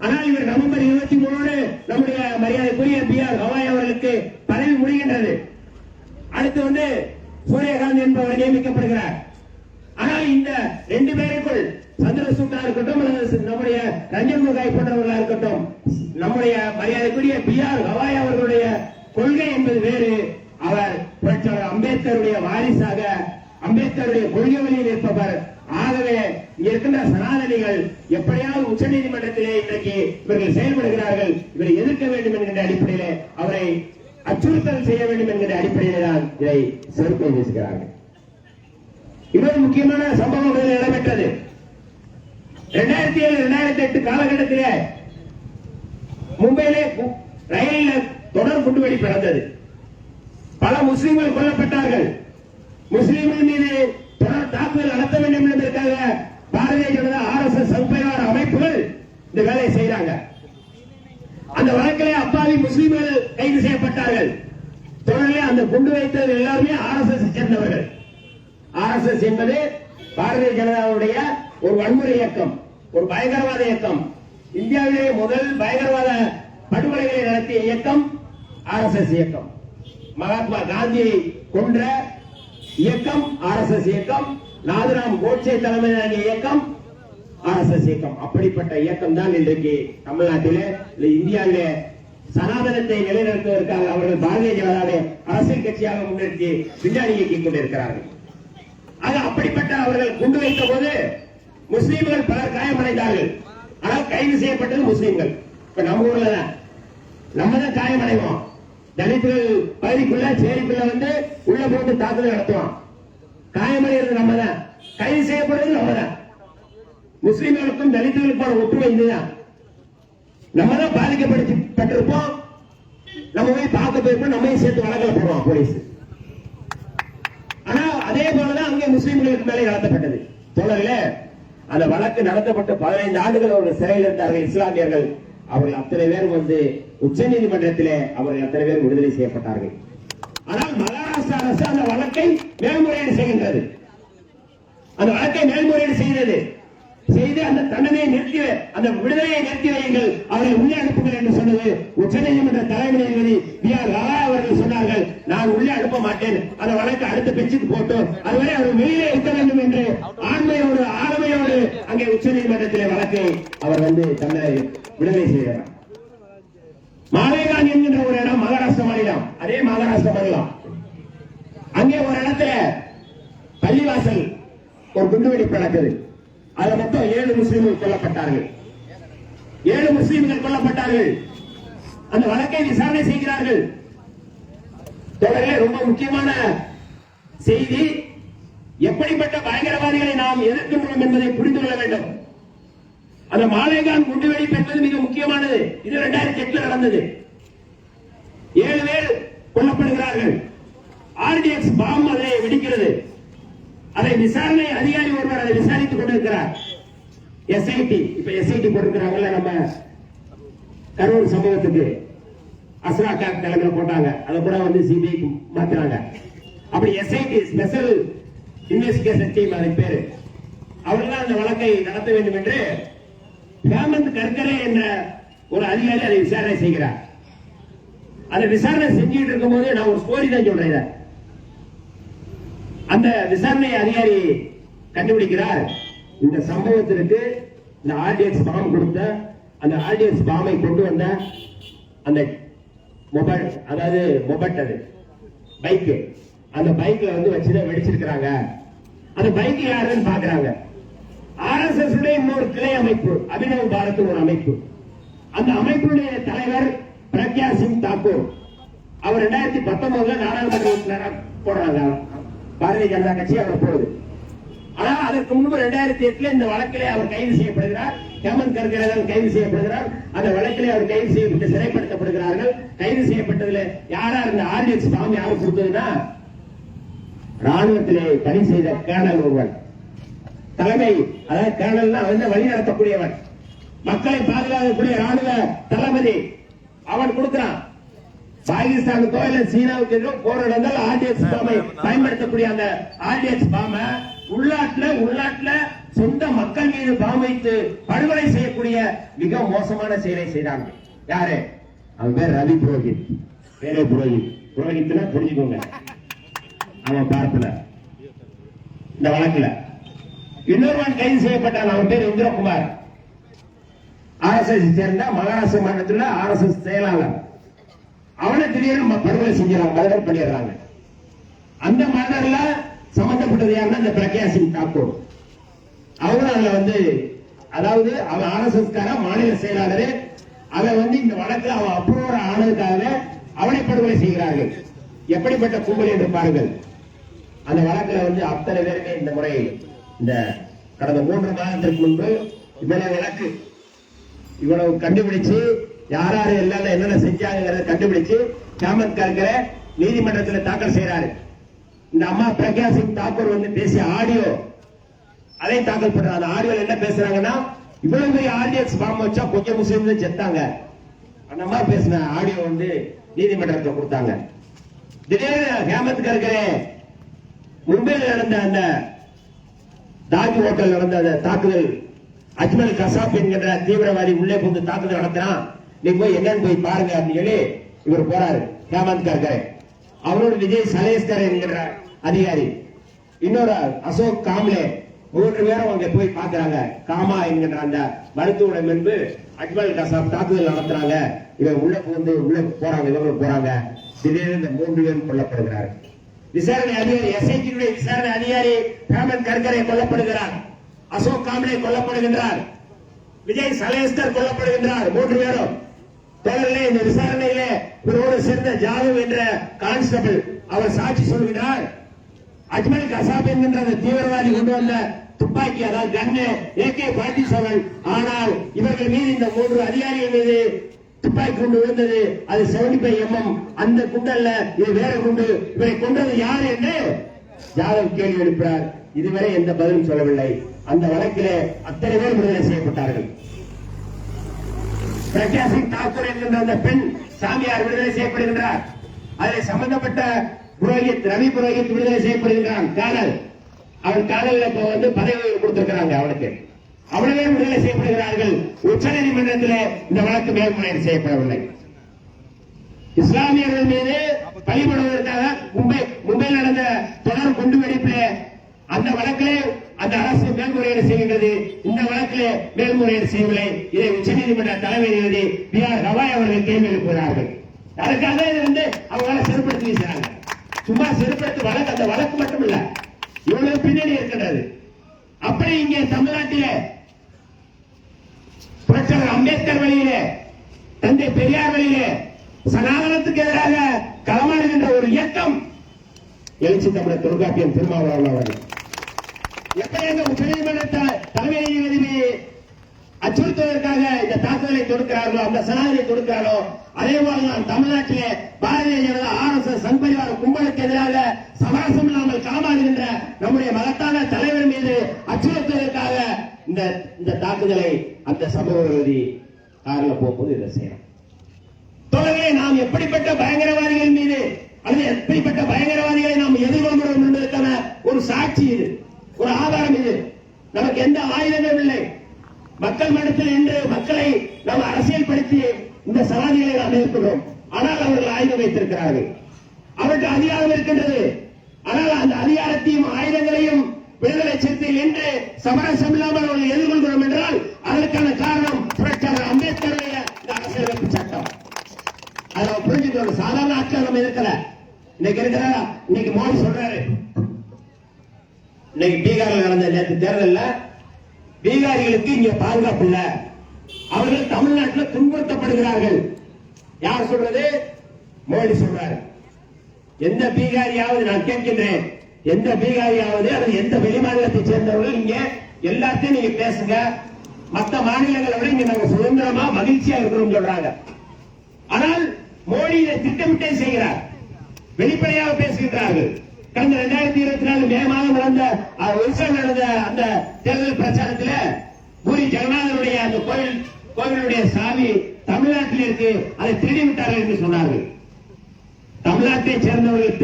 ஆனால் இவர் நவம்பர் 23 நம்முடைய மரியாதைக்குரிய B.R. கவாய் அவர்களுக்கு பதவி முடிகின்றது. அடுத்து வந்து சூரியகாந்த் என்பவர் நியமிக்கப்படுகிறார். ஆனால் இந்த 2 பேருக்குள் சந்திரசூட்டா இருக்கட்டும் அல்லது நம்முடைய ரஞ்சன் கோகாய் போன்றவர்களா இருக்கட்டும், நம்முடைய மரியாதைக்குரிய B.R. கவாய் அவர்களுடைய கொள்கை என்பது வேறு. அவர் புரட்சியாளர் அம்பேத்கருடைய வாரிசாக அம்பேத்கருடைய கொள்கை வழியில் இருப்பவர். ஆகவே இருக்கின்ற சனாதனிகள் எப்படியாவது உச்ச நீதிமன்றத்திலே இன்றைக்கு இவர்கள் செயல்படுகிறார்கள். இவரை எதிர்க்க வேண்டும் என்கின்ற அடிப்படையிலே அவரை அச்சுறுத்தல் செய்ய வேண்டும் என்கிற அடிப்படையிலே தான் இதை செருப்பை வீசுகிறார்கள். இன்னொரு முக்கியமான சம்பவம் நடைபெற்றது. 2007-2008 காலகட்டத்திலே மும்பையிலே ரயிலில் தொடர் குண்டுவெடிப்பு நடந்தது. பல முஸ்லிம்கள் கொல்லப்பட்டார்கள். முஸ்லிம்கள் மீது தொடர் தாக்குதல் நடத்த வேண்டும் என்பதற்காக பாரதிய ஜனதா RSS சங்பரிவார அமைப்புகள் இந்த வேலையை செய்தாங்க. அந்த வழக்கிலே அப்பாவி முஸ்லிம்கள் கைது செய்யப்பட்டார்கள். தொடரிலே அந்த குண்டு வைத்தது எல்லாருமே RSS சேர்ந்தவர்கள். RSS என்பது பாரதிய ஜனதாவுடைய ஒரு வன்முறை இயக்கம், ஒரு பயங்கரவாத இயக்கம். இந்தியாவிலே முதல் பயங்கரவாத படுகொலைகளை நடத்திய இயக்கம் RSS இயக்கம். மகாத்மா காந்தியை கொன்ற இயக்கம் RSS இயக்கம். நாதுராம் கோட்சே தலைமையிலான இயக்கம் RSS இயக்கம். அப்படிப்பட்ட இயக்கம் தான் இன்றைக்கு தமிழ்நாட்டிலே இந்தியாவிலே சனாதனத்தை நிலைநிறுத்துவதற்காக அவர்கள் பாரதிய ஜனதாவை அரசியல் கட்சியாக முன்னிறுத்தி பின்னாடி இயக்கிக் கொண்டிருக்கிறார்கள். ஆக அப்படிப்பட்ட அவர்கள் குண்டு வைத்த போது முஸ்லீம்கள் பலர் காயமடைந்தார்கள். ஆனால் கைது செய்யப்பட்டது முஸ்லீம்கள். இப்ப நம்ம ஊர்ல தான் நம்ம தான் காயமடைவோம். தலித்துகள் பகுதிக்குள்ள சேரிக்குள்ள வந்து உள்ள போட்டு தாக்குதல் நடத்துவோம். காயமடைகிறது நம்ம தான், கைது செய்யப்படுறது நம்ம தான். முஸ்லிம்களுக்கும் தலித்துகளுக்கும் ஒற்றுமை இதுதான். நம்ம தான் பாதிக்கப்பட்டிருப்போம். நம்ம போய் பார்க்க போயிருப்போம், நம்மையும் சேர்த்து வழக்கில் போடுவோம் போலீஸ். ஆனா அதே போலதான் அங்கே முஸ்லிம்களுக்கு மேலே நடத்தப்பட்டது. தொடரில் அந்த வழக்கு நடத்தப்பட்டு 15 ஆண்டுகள் அவர்கள் சிறையில் இருந்தார்கள் இஸ்லாமியர்கள். அவர்கள் அத்தனை பேர் வந்து உச்ச நீதிமன்றத்திலே அவர்கள் அத்தனை பேர் விடுதலை செய்யப்பட்டார்கள். ஆனால் மகாராஷ்டிரா அரசு அந்த வழக்கை மேல்முறையீடு செய்கின்றது. அந்த வழக்கை மேல்முறையீடு செய்தது. செய்து அந்த தண்டனையை நிறுத்தி, அந்த விடுதலையை நிறுத்தி வையுங்கள், அவரை உள்ளே அனுப்புங்கள் என்று சொன்னது உச்சநீதிமன்ற தலைமை நீதிபதி B.R. கவாய் அவர்கள் சொன்னார்கள், நான் உள்ளே அனுப்ப மாட்டேன், அந்த வழக்கு அடுத்த பெஞ்சுக்கு போட்டோம், அதுவரை அவர் வெளியே இருக்க வேண்டும் என்று ஆண்மையோடு ஆளுமையோடு அங்கே உச்சநீதிமன்றத்திலே வழக்கை அவர் வந்து தன்னை விடுதலை செய்கிறார். மாலேகான் என்கின்ற ஒரு இடம் மகாராஷ்டிரா மாநிலம், அதே மகாராஷ்டிரா மாநிலம். அங்கே ஒரு இடத்துல பள்ளிவாசல் ஒரு குண்டுவெடிப்பு நடக்குது. அதுல மொத்தம் 7 முஸ்லிம்கள் கொல்லப்பட்டார்கள். 7 முஸ்லிம்கள் கொல்லப்பட்டார்கள். அந்த வழக்கை விசாரணை செய்கிறார்கள். தொடரிலே ரொம்ப முக்கியமான செய்தி, எப்படிப்பட்ட பயங்கரவாதிகளை நாம் எதிர்க்கின்றோம் என்பதை புரிந்து கொள்ள வேண்டும். அந்த மாலேகான் குண்டுவெடிப்பு என்பது மிக முக்கியமானது. இது 2008 நடந்தது. 7 பேர் கொல்லப்படுகிறார்கள். ஆர்டிஎக்ஸ் பாம் அதை வெடிக்கிறது. அதை விசாரணை அதிகாரி ஒருவர் அதை விசாரித்துக் கொண்டிருக்கிறார். எஸ்ஐடி, இப்ப எஸ்ஐடி போட்டிருக்கிறாங்கல்ல, நம்ம கரூர் சம்பவத்துக்கு அஸ்ரா காக் தலைமையில் போட்டாங்க. அதை கூட வந்து சிபிஐ மாத்துறாங்க. அப்படி எஸ்ஐடி, ஸ்பெஷல் இன்வெஸ்டிகேஷன் டீம், அதன் பேரு, அவர்கள் அந்த வழக்கை நடத்த வேண்டும் என்று ஹேமந்த் கர்கரே என்ற ஒரு அதிகாரி அதை விசாரணை செய்கிறார். அதை விசாரணை செஞ்சுட்டு இருக்கும் போது நான் ஒரு ஸ்டோரி தான் சொல்றேன். அந்த விசாரணை அதிகாரி கண்டுபிடிக்கிறார், இந்த சம்பவத்திற்கு இந்த ஆர்டிஎக்ஸ் பாம் கொடுத்த, அந்த ஆர்டிஎக்ஸ் பாமை கொண்டு வந்த அந்த மொபைல், அதாவது மொபைல், அது பைக், அந்த பைக்ல வந்து வச்சுதான் வெடிச்சிருக்கிறாங்க. அந்த பைக் யாருன்னு பாக்குறாங்க. RSS இன்னொரு கிளை அமைப்பு, அபினவ் பாரத் ஒரு அமைப்பு. அந்த அமைப்புடைய தலைவர் பிரக்யா சிங் தாக்கூர். அவர் 2019 நாடாளுமன்ற உறுப்பினராக போடுறாங்க. பாரதிய ஜனதா கட்சி அவர் போடுது. ஆனா அதற்கு முன்பு 2008 இந்த வழக்கிலே அவர் கைது செய்யப்படுகிறார். ஹேமந்த் கர்கரே கைது செய்யப்படுகிறார். அந்த வழக்கிலே அவர் கைது செய்யப்பட்டு சிறைப்படுத்தப்படுகிறார்கள். கைது செய்யப்பட்டதுல யாரா இந்த ஆர்டிஎக்ஸ் பாம் யாரு கொடுத்ததுன்னா, ராணுவத்திலே பணி செய்த கேர்னல் ஒருவன், தலைமை, அதாவது கேர்னல் வந்து வழி நடத்தக்கூடியவன், மக்களை பாதுகாக்கக்கூடிய ராணுவ தளபதி, அவன் கொடுக்கிறான். பாகிஸ்தானுக்கோ இல்ல சீனாவுக்கு எதிரும் போர் நடந்தால் ஆர்டிஎக்ஸ் பாமை பயன்படுத்தக்கூடிய அந்த ஆர்டிஎக்ஸ் பாமை உள்நாட்டுல சொந்த மக்கள் மீது பாம் வைத்து படுகொலை செய்யக்கூடிய மிக மோசமான செயலை செய்தாங்க. யாரு? அவன் பேர் ரவி புரோஹித். பேரே புரோஹித். புரோஹித்னா புரிஞ்சுக்கோங்க. அவன் பார்க்கல இந்த வழக்குல. இன்னொருவன் கைது செய்யப்பட்டான். அவன் பேர் இந்திரகுமார். RSS சேர்ந்த மகாராஷ்டிர மாநிலத்தில் RSS செயலாளர். அவனை திடீர்னு படுகொலை செஞ்சாங்க, மர்டர் பண்ணிடுறாங்க. அந்த மர்டர்ல சம்பந்தப்பட்டது யாருன்னா இந்த பிரக்யா சிங் தாக்கூர். அவரும் அதுல வந்து, அதாவது அவன் RSS கார மாநில செயலாளர். அவன் வந்து இந்த வழக்கில் அவன் அப்ரூவர் ஆனதுக்காக அவனை படுகொலை செய்கிறார்கள். எப்படிப்பட்ட கும்பல் என்று பாருங்கள். அந்த வழக்கில் வந்து அத்தனை பேருமே இந்த முறை, இந்த கடந்த 3 மாதத்திற்கு முன்பு இவ்வளவு வழக்கு, இவ்வளவு கண்டுபிடிச்சு யார் யாரு எல்லாம் என்னென்ன செஞ்சாங்கிறத கண்டுபிடிச்சு ஹேமந்த் கர்கரே நீதிமன்றத்தில் தாக்கல் செய்யறாரு. இந்த அம்மா பிரக்யா சிங் தாக்கூர் வந்து பேசிய ஆடியோ, அதை தாக்கல் பண்றாங்க. அந்த ஆடியோல என்ன பேசுறாங்கன்னா, இவ்வளவு பெரிய ஆர்டிஎக்ஸ் பாம் வச்சா கொஞ்சம் முஸ்லீம் செத்தாங்க. அந்த மாதிரி பேசின ஆடியோ வந்து நீதிமன்றத்தில் கொடுத்தாங்க. திடீர்னு ஹேமந்த் கர்கரே மும்பையில் நடந்த அந்த தாஜ் ஹோட்டல் நடந்த அந்த தாக்குதல், அஜ்மல் கசாப் என்கிற தீவிரவாதி உள்ளே புகுந்து தாக்குதல் நடத்தினான், நீங்க போய் என்னன்னு போய் பாருங்க அப்படின்னு சொல்லி இவர் போறாரு ஹேமந்த் கர்கரே. அவரோட விஜய் சலேஸ்கர் என்கிற அதிகாரி, இன்னொரு அசோக் காம்லே, 3 பேரும் அங்க போய் பாக்குறாங்க. காமா என்கிற அந்த மருத்துவ முன்பு அஜ்மல் கசாப் தாக்குதல் நடத்துறாங்க. இவர் உள்ள புகுந்து உள்ள போறாங்க, இவங்க போறாங்க. திடீர்னு இந்த 3 பேரும் கொல்லப்படுகிறார். விசாரணை அதிகாரி, எஸ்ஐடியுடைய விசாரணை அதிகாரி ஹேமந்த் கர்கரே கொல்லப்படுகிறார். அசோக் காம்லே கொல்லப்படுகின்றார். விஜய் சலேஸ்கர் கொல்லப்படுகின்றார். 3 பேரும் தொடரிலே இந்த விசாரணையிலே இவரோடு சேர்ந்த ஜாதவ் என்ற கான்ஸ்டபிள் அவர் சாட்சி சொல்கிறார். அஜ்மல் கசாப் என்கின்ற அந்த தீவிரவாதி கொண்டு வந்த துப்பாக்கி, அதாவது கண்ணு AK-47, ஆனால் இவர்கள் மீது இந்த 3 அதிகாரிகள் மீது துப்பாக்கி குண்டு விழுந்தது. அது 75 mm. அந்த குண்டல்ல, இது வேற குண்டு. இவரை கொண்டது யார் என்று ஜாதவ் கேள்வி எழுப்புகிறார். இதுவரை எந்த பதிலும் சொல்லவில்லை. அந்த வழக்கிலே அத்தனை பேர் விடுதலை செய்யப்பட்டார்கள். பிரக்யா சிங் தாக்கூர் என்கின்ற அந்த பெண் சாமியார் விடுதலை செய்யப்படுகின்றார். அதில் சம்பந்தப்பட்ட புரோஹித், ரவி புரோஹித் விடுதலை செய்யப்படுகின்றான். காதல், அவன் காதலில் இப்ப வந்து பதவி கொடுத்திருக்கிறாங்க அவனுக்கு. அவ்வளவே விடுதலை செய்யப்படுகிறார்கள். உச்ச நீதிமன்றத்தில் இந்த வழக்கு மேல்முறையீடு செய்யப்படவில்லை. இஸ்லாமியர்கள் மீது பழிபடுவதற்காக மும்பையில் நடந்த தொடர் குண்டுவெடிப்பிலே அந்த வழக்கிலே அந்த அரசு மேல்முறையீடு செய்கின்றது. இந்த வழக்கிலே மேல்முறையீடு செய்யவில்லை. இதை உச்சநீதிமன்ற தலைமை நீதிபதி B.R. கவாய் அவர்கள் கேள்வி எழுப்புகிறார்கள். அதுக்காக இது வந்து அவங்களால செருப்படுத்தி வீசுறாங்க. சும்மா செருப்படுத்தி வழக்கு, அந்த வழக்கு மட்டும் இல்ல, இவ்வளவு பின்னணி இருக்கின்றது. அப்படி இங்கே தமிழ்நாட்டிலே புரட்சியாளர் அம்பேத்கர் வழியிலே, தந்தை பெரியார் வழியிலே சனாதனத்துக்கு எதிராக களமாடுகின்ற ஒரு இயக்கம் எழுச்சி தமிழர் தொல்காப்பியம் திருமாவளவன் அவர்கள். எப்படி எங்க உச்சநீதிமன்ற தலைமை நீதிபதி அச்சுறுத்துவதற்காக இந்த தாக்குதலை தொடுக்கிறார்களோ, அந்த சனாதனை தொடுக்கிறாரோ, அதே போலதான் தமிழ்நாட்டிலே பாரதிய ஜனதா, RSS, சங்பரிவார கும்பலுக்கு எதிராக சமரசம் இல்லாமல் களமாடுகின்ற நம்முடைய மகத்தான தலைவர் மீது அச்சுறுத்துவதற்காக இந்த தாக்குதலை அந்த சமூக விரோதி காரில் போகும்போது இதை செய்யணும். தொடர்களை நாம் எப்படிப்பட்ட பயங்கரவாதிகள் மீது அல்லது எப்படிப்பட்ட பயங்கரவாதிகளை நாம் எதிர்கொள்கிறோம் என்பதற்கான ஒரு சாட்சி இது, ஒரு ஆதாரம் இது. நமக்கு எந்த ஆயுதங்களும் இல்லை. மக்கள் மன்றத்தில் இன்று மக்களை நாம் அரசியல்படுத்தி இந்த சவாதிகளை நாம் எதிர்க்கிறோம். ஆனால் அவர்கள் ஆயுதம் வைத்திருக்கிறார்கள். அவருக்கு அதிகாரம் இருக்கின்றது. ஆனால் அந்த அதிகாரத்தையும் ஆயுதங்களையும் விடுதலை சிறுத்தையில் இன்று சமரசம் இல்லாமல் அவர்கள் எதிர்கொள்கிறோம் என்றால் அதற்கான காரணம் புரட்சியாளர் அம்பேத்கருடைய இந்த அரசியலமைப்பு சட்டம். அதை நம்ம புரிஞ்சுக்கணும். சாதாரண ஆட்கள் நம்ம இருக்கல. இன்னைக்கு மோடி சொல்றாரு, இன்னைக்கு பீகாரில் நடந்த நேற்று தேர்தலில் பீகாரிகளுக்கு இங்க பாதுகாப்பு இல்ல, அவர்கள் தமிழ்நாட்டில் துன்புறுத்தப்படுகிறார்கள். யார் சொல்றது? மோடி சொல்றாரு. எந்த பீகாரியாவது, நான் கேட்கின்றேன், எந்த பீகாரியாவது அல்லது எந்த வெளிமாநிலத்தை சேர்ந்தவர்கள் இங்க எல்லாத்தையும் நீங்க பேசுங்க, மற்ற மாநிலங்களை விட இங்க நாங்க சுதந்திரமா மகிழ்ச்சியா இருக்கிறோம் சொல்றாங்க. ஆனால் மோடி இதை திட்டமிட்டே செய்கிறார், வெளிப்படையாக பேசுகின்றார்கள். கடந்த 2024 மே மாதம் நடந்த அந்த தேர்தல் பிரச்சாரத்தில் பூரி ஜெகநாதனுடைய அந்த கோவிலுடைய சாவி தமிழ்நாட்டில் இருக்கு, அதை திருடி விட்டார்கள் என்று சொன்னார்கள். தமிழ்நாட்டை சேர்ந்தவர்கள்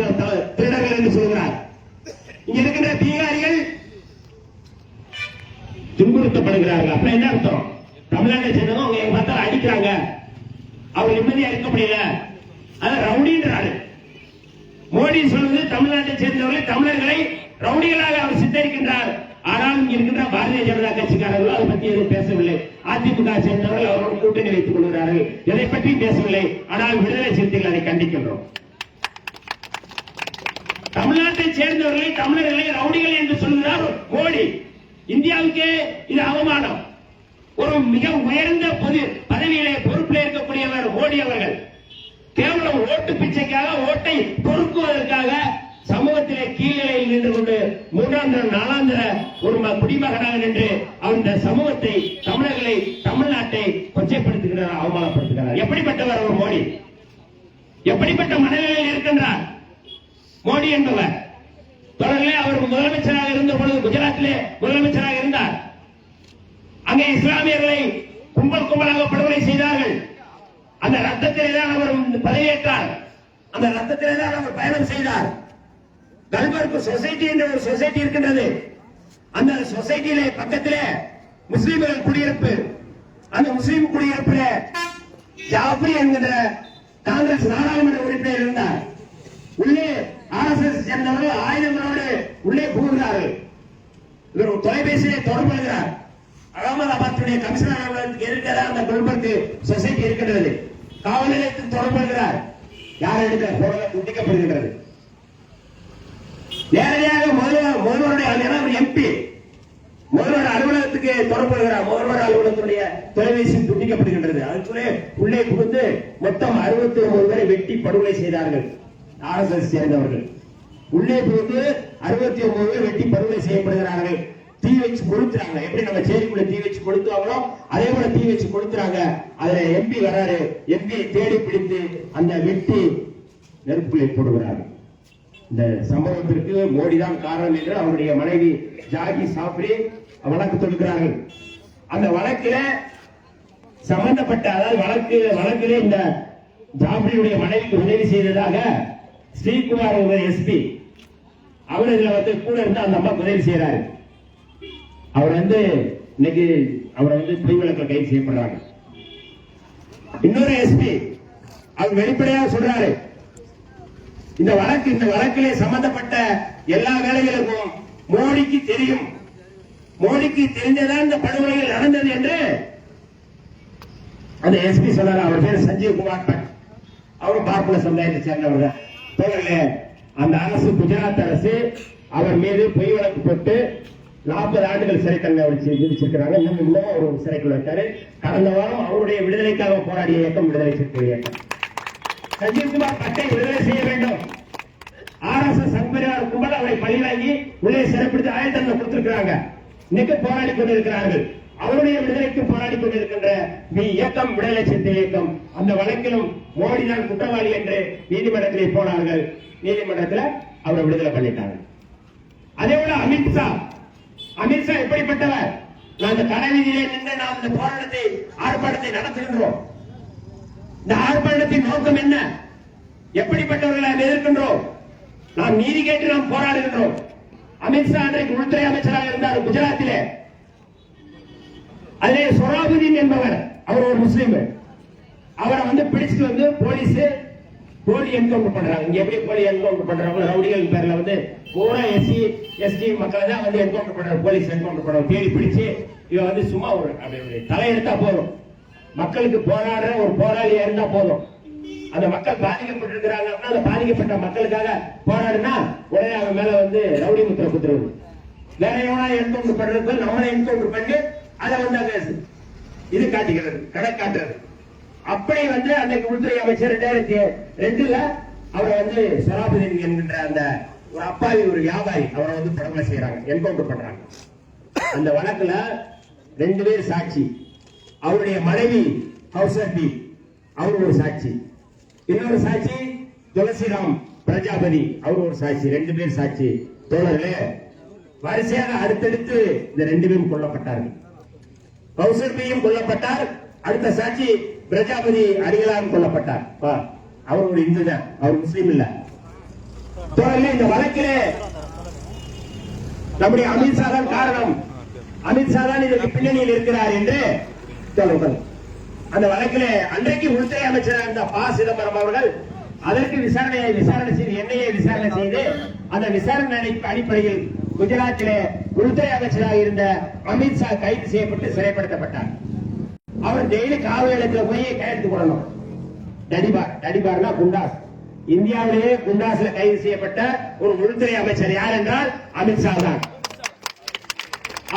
திருடர்கள் என்று சொல்கிறார். இங்க இருக்கின்ற பீகாரிகள் துன்புறுத்தப்படுகிறார்கள். அப்ப என்ன அர்த்தம்? தமிழ்நாட்டை சேர்ந்தவங்க அவங்க எங்க பார்த்தாலும் அடிக்கிறாங்க, அவங்க நிம்மதியா இருக்க முடியல, அதான் ரவுடின்றாரு. மோடி சொல்வது தமிழ்நாட்டை சேர்ந்தவர்கள் தமிழர்களை ரவுடிகளாக அவர் சித்தரிக்கின்றார். ஆனால் இங்க இருக்கின்ற பாரதிய ஜனதா கட்சிக்காரர்கள் அதை பற்றி எதுவும் பேசவில்லை. அதிமுக சேர்ந்தவர்கள் அவர்கள் கூட்டணி வைத்துக் கொள்கிறார்கள், எதை பற்றி பேசவில்லை. ஆனால் விடுதலை சிறுத்தைகள் அதை கண்டிக்கின்றோம். தமிழ்நாட்டை சேர்ந்தவர்களை தமிழர்களை ரவுடிகள் என்று சொல்கிறார் மோடி. இந்தியாவுக்கே இது அவமானம். ஒரு மிக உயர்ந்த பொது பதவியிலே பொறுப்பில் இருக்கக்கூடியவர் மோடி அவர்கள் கேவலம் ஓட்டு பிச்சைக்காக, ஓட்டை பொறுக்குவதற்காக சமூகத்திலே கீழ்நிலையில் நின்று கொண்டு 3ஆம் தர 4ஆம் தர ஒரு குடிமகனாக நின்று அந்த சமூகத்தை, தமிழர்களை, தமிழ்நாட்டை கொச்சைப்படுத்துகிறார், அவமானப்படுத்துகிறார். எப்படிப்பட்டவர் அவர் மோடி? எப்படிப்பட்ட மனநிலையில் இருக்கின்றார் மோடி என்பவர்? தொடர்ந்து அவர் முதலமைச்சராக இருந்த பொழுது குஜராத்திலே முதலமைச்சராக இருந்தார். அங்கே இஸ்லாமியர்களை கும்பல் கும்பலாக படுகொலை செய்தார்கள். அந்த ரத்தத்திலே தான் அவர் பதவியேற்றார். அந்த ரத்தத்திலே தான் அவர் பயணம் செய்தார். கல்பர்க் சொசைட்டி என்ற ஒரு சொசைட்டி இருக்கின்றது. அந்த சொசைட்டியிலே பக்கத்திலே முஸ்லிம்கள் குடியிருப்பு. அந்த முஸ்லிம் குடியிருப்பில் ஜாஃப்ரி என்கிற காங்கிரஸ் நாடாளுமன்ற உறுப்பினர் இருந்தார். உள்ளே RSS சேர்ந்தவர்கள் ஆயுதங்களோடு உள்ளே புகுகிறார்கள். இவர் தொலைபேசியிலே தொடர்பு கொள்கிறார். அகமதாபாத்துடைய கமிஷனர் அலுவலகத்துக்கு எதிர்க்க அந்த குல்பர்க் சொசைட்டி இருக்கின்றது. காவல் நிலையத்தில் தொடர்பு கொள்கிறார். யார் எடுக்க போராட்டம் துண்டிக்கப்படுகின்றது. நேரடியாக முதல்வருடைய MP முதல்வர் அலுவலகத்துக்கு தொடர்பு கொள்கிறார். முதல்வர் அலுவலகத்துடைய தொலைபேசி துண்டிக்கப்படுகின்றது. அதுக்குள்ளே உள்ளே புகுந்து மொத்தம் 69 பேரை வெட்டி படுகொலை செய்தார்கள். RSS சேர்ந்தவர்கள் உள்ளே புகுந்து 69 பேர் வெட்டி படுகொலை செய்யப்படுகிறார்கள். தீ வச்சு கொளுத்துறாங்க. எப்படி நம்ம சேரிக்குள்ள தீ வச்சு கொளுத்துவாங்களோ அதே போல தீ வச்சு கொளுத்துறாங்க. அதுல MP வராரு. MP தேடி பிடித்து அந்த வெட்டி நெருப்புகளை போடுகிறார். இந்த சம்பவத்திற்கு மோடி தான் காரணம் என்று அவருடைய மனைவி ஜாகி சாப்ரி வழக்கு தொடுக்கிறார்கள். அந்த வழக்கில சம்பந்தப்பட்ட, அதாவது வழக்கிலே இந்த ஜாப்ரியுடைய மனைவிக்கு உதவி செய்ததாக ஸ்ரீகுமார் SP அவர் இதுல கூட இருந்து அந்த அம்மா உதவி செய்யறாரு. அவர் இன்னைக்கு அவரை பொய்வழக்கில் கைது செய்யப்படுறாங்க. இன்னொரு SP அவர் வெளிப்படையாக சொல்றாரு, இந்த வழக்கிலே சம்பந்தப்பட்ட எல்லா வேலைகளுக்கும் மோடிக்கு தெரியும், மோடிக்கு தெரிந்ததான் இந்த படுகொலைகள் நடந்தது என்று அந்த SP சொன்னார். அவர் பேர் சஞ்சீவ் குமார் பட், அவரும் பார்ப்பன சமுதாயத்தை சேர்ந்தவர். அந்த அரசு, குஜராத் அரசு அவர் மீது பொய் வழக்கு போட்டு 40 ஆண்டுகள் சிறை தண்டனை விதிச்சிருக்கிறாங்க. இன்னும் ஒரு சிறைக்குள்ள இருக்காரு. கடந்த வாரம் அவருடைய விடுதலைக்காக போராடிய இயக்கம் விடுதலை சிறுத்தைகள் இயக்கம். சஞ்சீவ்குமார் பட்டை விடுதலை செய்ய வேண்டும். RSS சங்பரிவார் கும்பல் அவரை பழி வாங்கி உள்ளே சிறைப்பிடித்து ஆயுள் தண்டனை கொடுத்திருக்கிறாங்க. இன்னைக்கு போராடி கொண்டிருக்கிறார்கள். அவருடைய விடுதலைக்கு போராடி கொண்டிருக்கின்ற இயக்கம் விடுதலை சிறுத்தைகள் இயக்கம். அந்த வழக்கிலும் மோடி தான் குற்றவாளி என்று நீதிமன்றத்திலே போனார்கள். நீதிமன்றத்தில் அவரை விடுதலை பண்ணிட்டாங்க. அதே போல அமித்ஷா எப்படிப்பட்டவர்? நான் இந்த கடைவீதியிலே நின்று நாம் இந்த போராட்டத்தை ஆர்ப்பாட்டத்தை நடத்துகின்றோம். இந்த ஆர்ப்பாட்டத்தின் நோக்கம் என்ன? எப்படிப்பட்டவர்களை எதிர்க்கின்றோம்? நாம் நீதி கேட்டு நாம் போராடுகின்றோம். அமித்ஷா அன்றைக்கு உள்துறை அமைச்சராக இருந்தார் குஜராத்திலே. அதிலே சொராபுதீன் என்பவர், அவர் ஒரு முஸ்லீம். அவரை பிடிச்சிட்டு போலீஸ் போலி என்கவுண்டர் பண்றாங்க. இங்க எப்படி போலி என்கவுண்டர் பண்றாங்க? ரவுடிகள் பேர்ல பூரா எஸ்சி எஸ்டி மக்களை தான் என்கவுண்டர் பண்றாங்க. போலீஸ் என்கவுண்டர் பண்றாங்க. தேடி பிடிச்சு இவன் சும்மா ஒரு அப்படி தலையெடுத்தா போதும். மக்களுக்கு போராடுற ஒரு போராளியா இருந்தா போதும். அந்த மக்கள் பாதிக்கப்பட்டிருக்கிறாங்க அப்படின்னா அந்த பாதிக்கப்பட்ட மக்களுக்காக போராடுனா உடனே அவன் மேல ரவுடி முத்திரை குத்துறது. வேற எவனா என்கவுண்டர் பண்றது நம்மளை என்கவுண்டர் பண்ணி அதை அங்க இது காட்டிக்கிறது, கடை காட்டுறது. அப்படி அன்னைக்கு உள்துறை அமைச்சர் 2002 அவரை சொராபுதீன் என்கின்ற அந்த ஒரு அப்பாவி ஒரு வியாபாரி அவரை படுகொலை செய்யறாங்க, என்கவுண்டர் பண்றாங்க. அந்த வழக்குல 2 பேர் சாட்சி. அவருடைய மனைவி ஹவுசர்பி அவர் ஒரு சாட்சி. இன்னொரு சாட்சி துளசிராம் பிரஜாபதி அவர் ஒரு சாட்சி. 2 பேர் சாட்சி. தோழர்களே, வரிசையாக அடுத்தடுத்து இந்த 2 பேரும் கொல்லப்பட்டார்கள். கௌசர்பியும் கொல்லப்பட்டார். அடுத்த சாட்சி பிரஜாபதி அடிகளாரும் கொல்லப்பட்டார். அவர் ஒரு இந்து தான், அவர் முஸ்லீம் இல்ல. தோழர்களே, இந்த வழக்கிலே நம்முடைய அமித்ஷா தான் காரணம். அமித்ஷா தான் இதற்கு பின்னணியில் இருக்கிறார் என்று சொல்லுங்கள். அந்த வழக்கிலே அன்றைக்கு உள்துறை அமைச்சராக இருந்த சிதம்பரம் அவர்கள் அதற்கு விசாரணை செய்து என்ஐஏ விசாரணை செய்து அந்த விசாரணை அடிப்படையில் குஜராத்திலே உள்துறை அமைச்சராக இருந்த அமித்ஷா கைது செய்யப்பட்டு சிறைப்படுத்தப்பட்டார். அவர் டெய்லி காவல் நிலையத்தில் போய் கையெழுத்து போடணும். தடிபார்னா குண்டாஸ். இந்தியாவிலேயே குண்டாஸ்ல கைது செய்யப்பட்ட ஒரு உள்துறை அமைச்சர் யார் என்றால் அமித்ஷா தான்.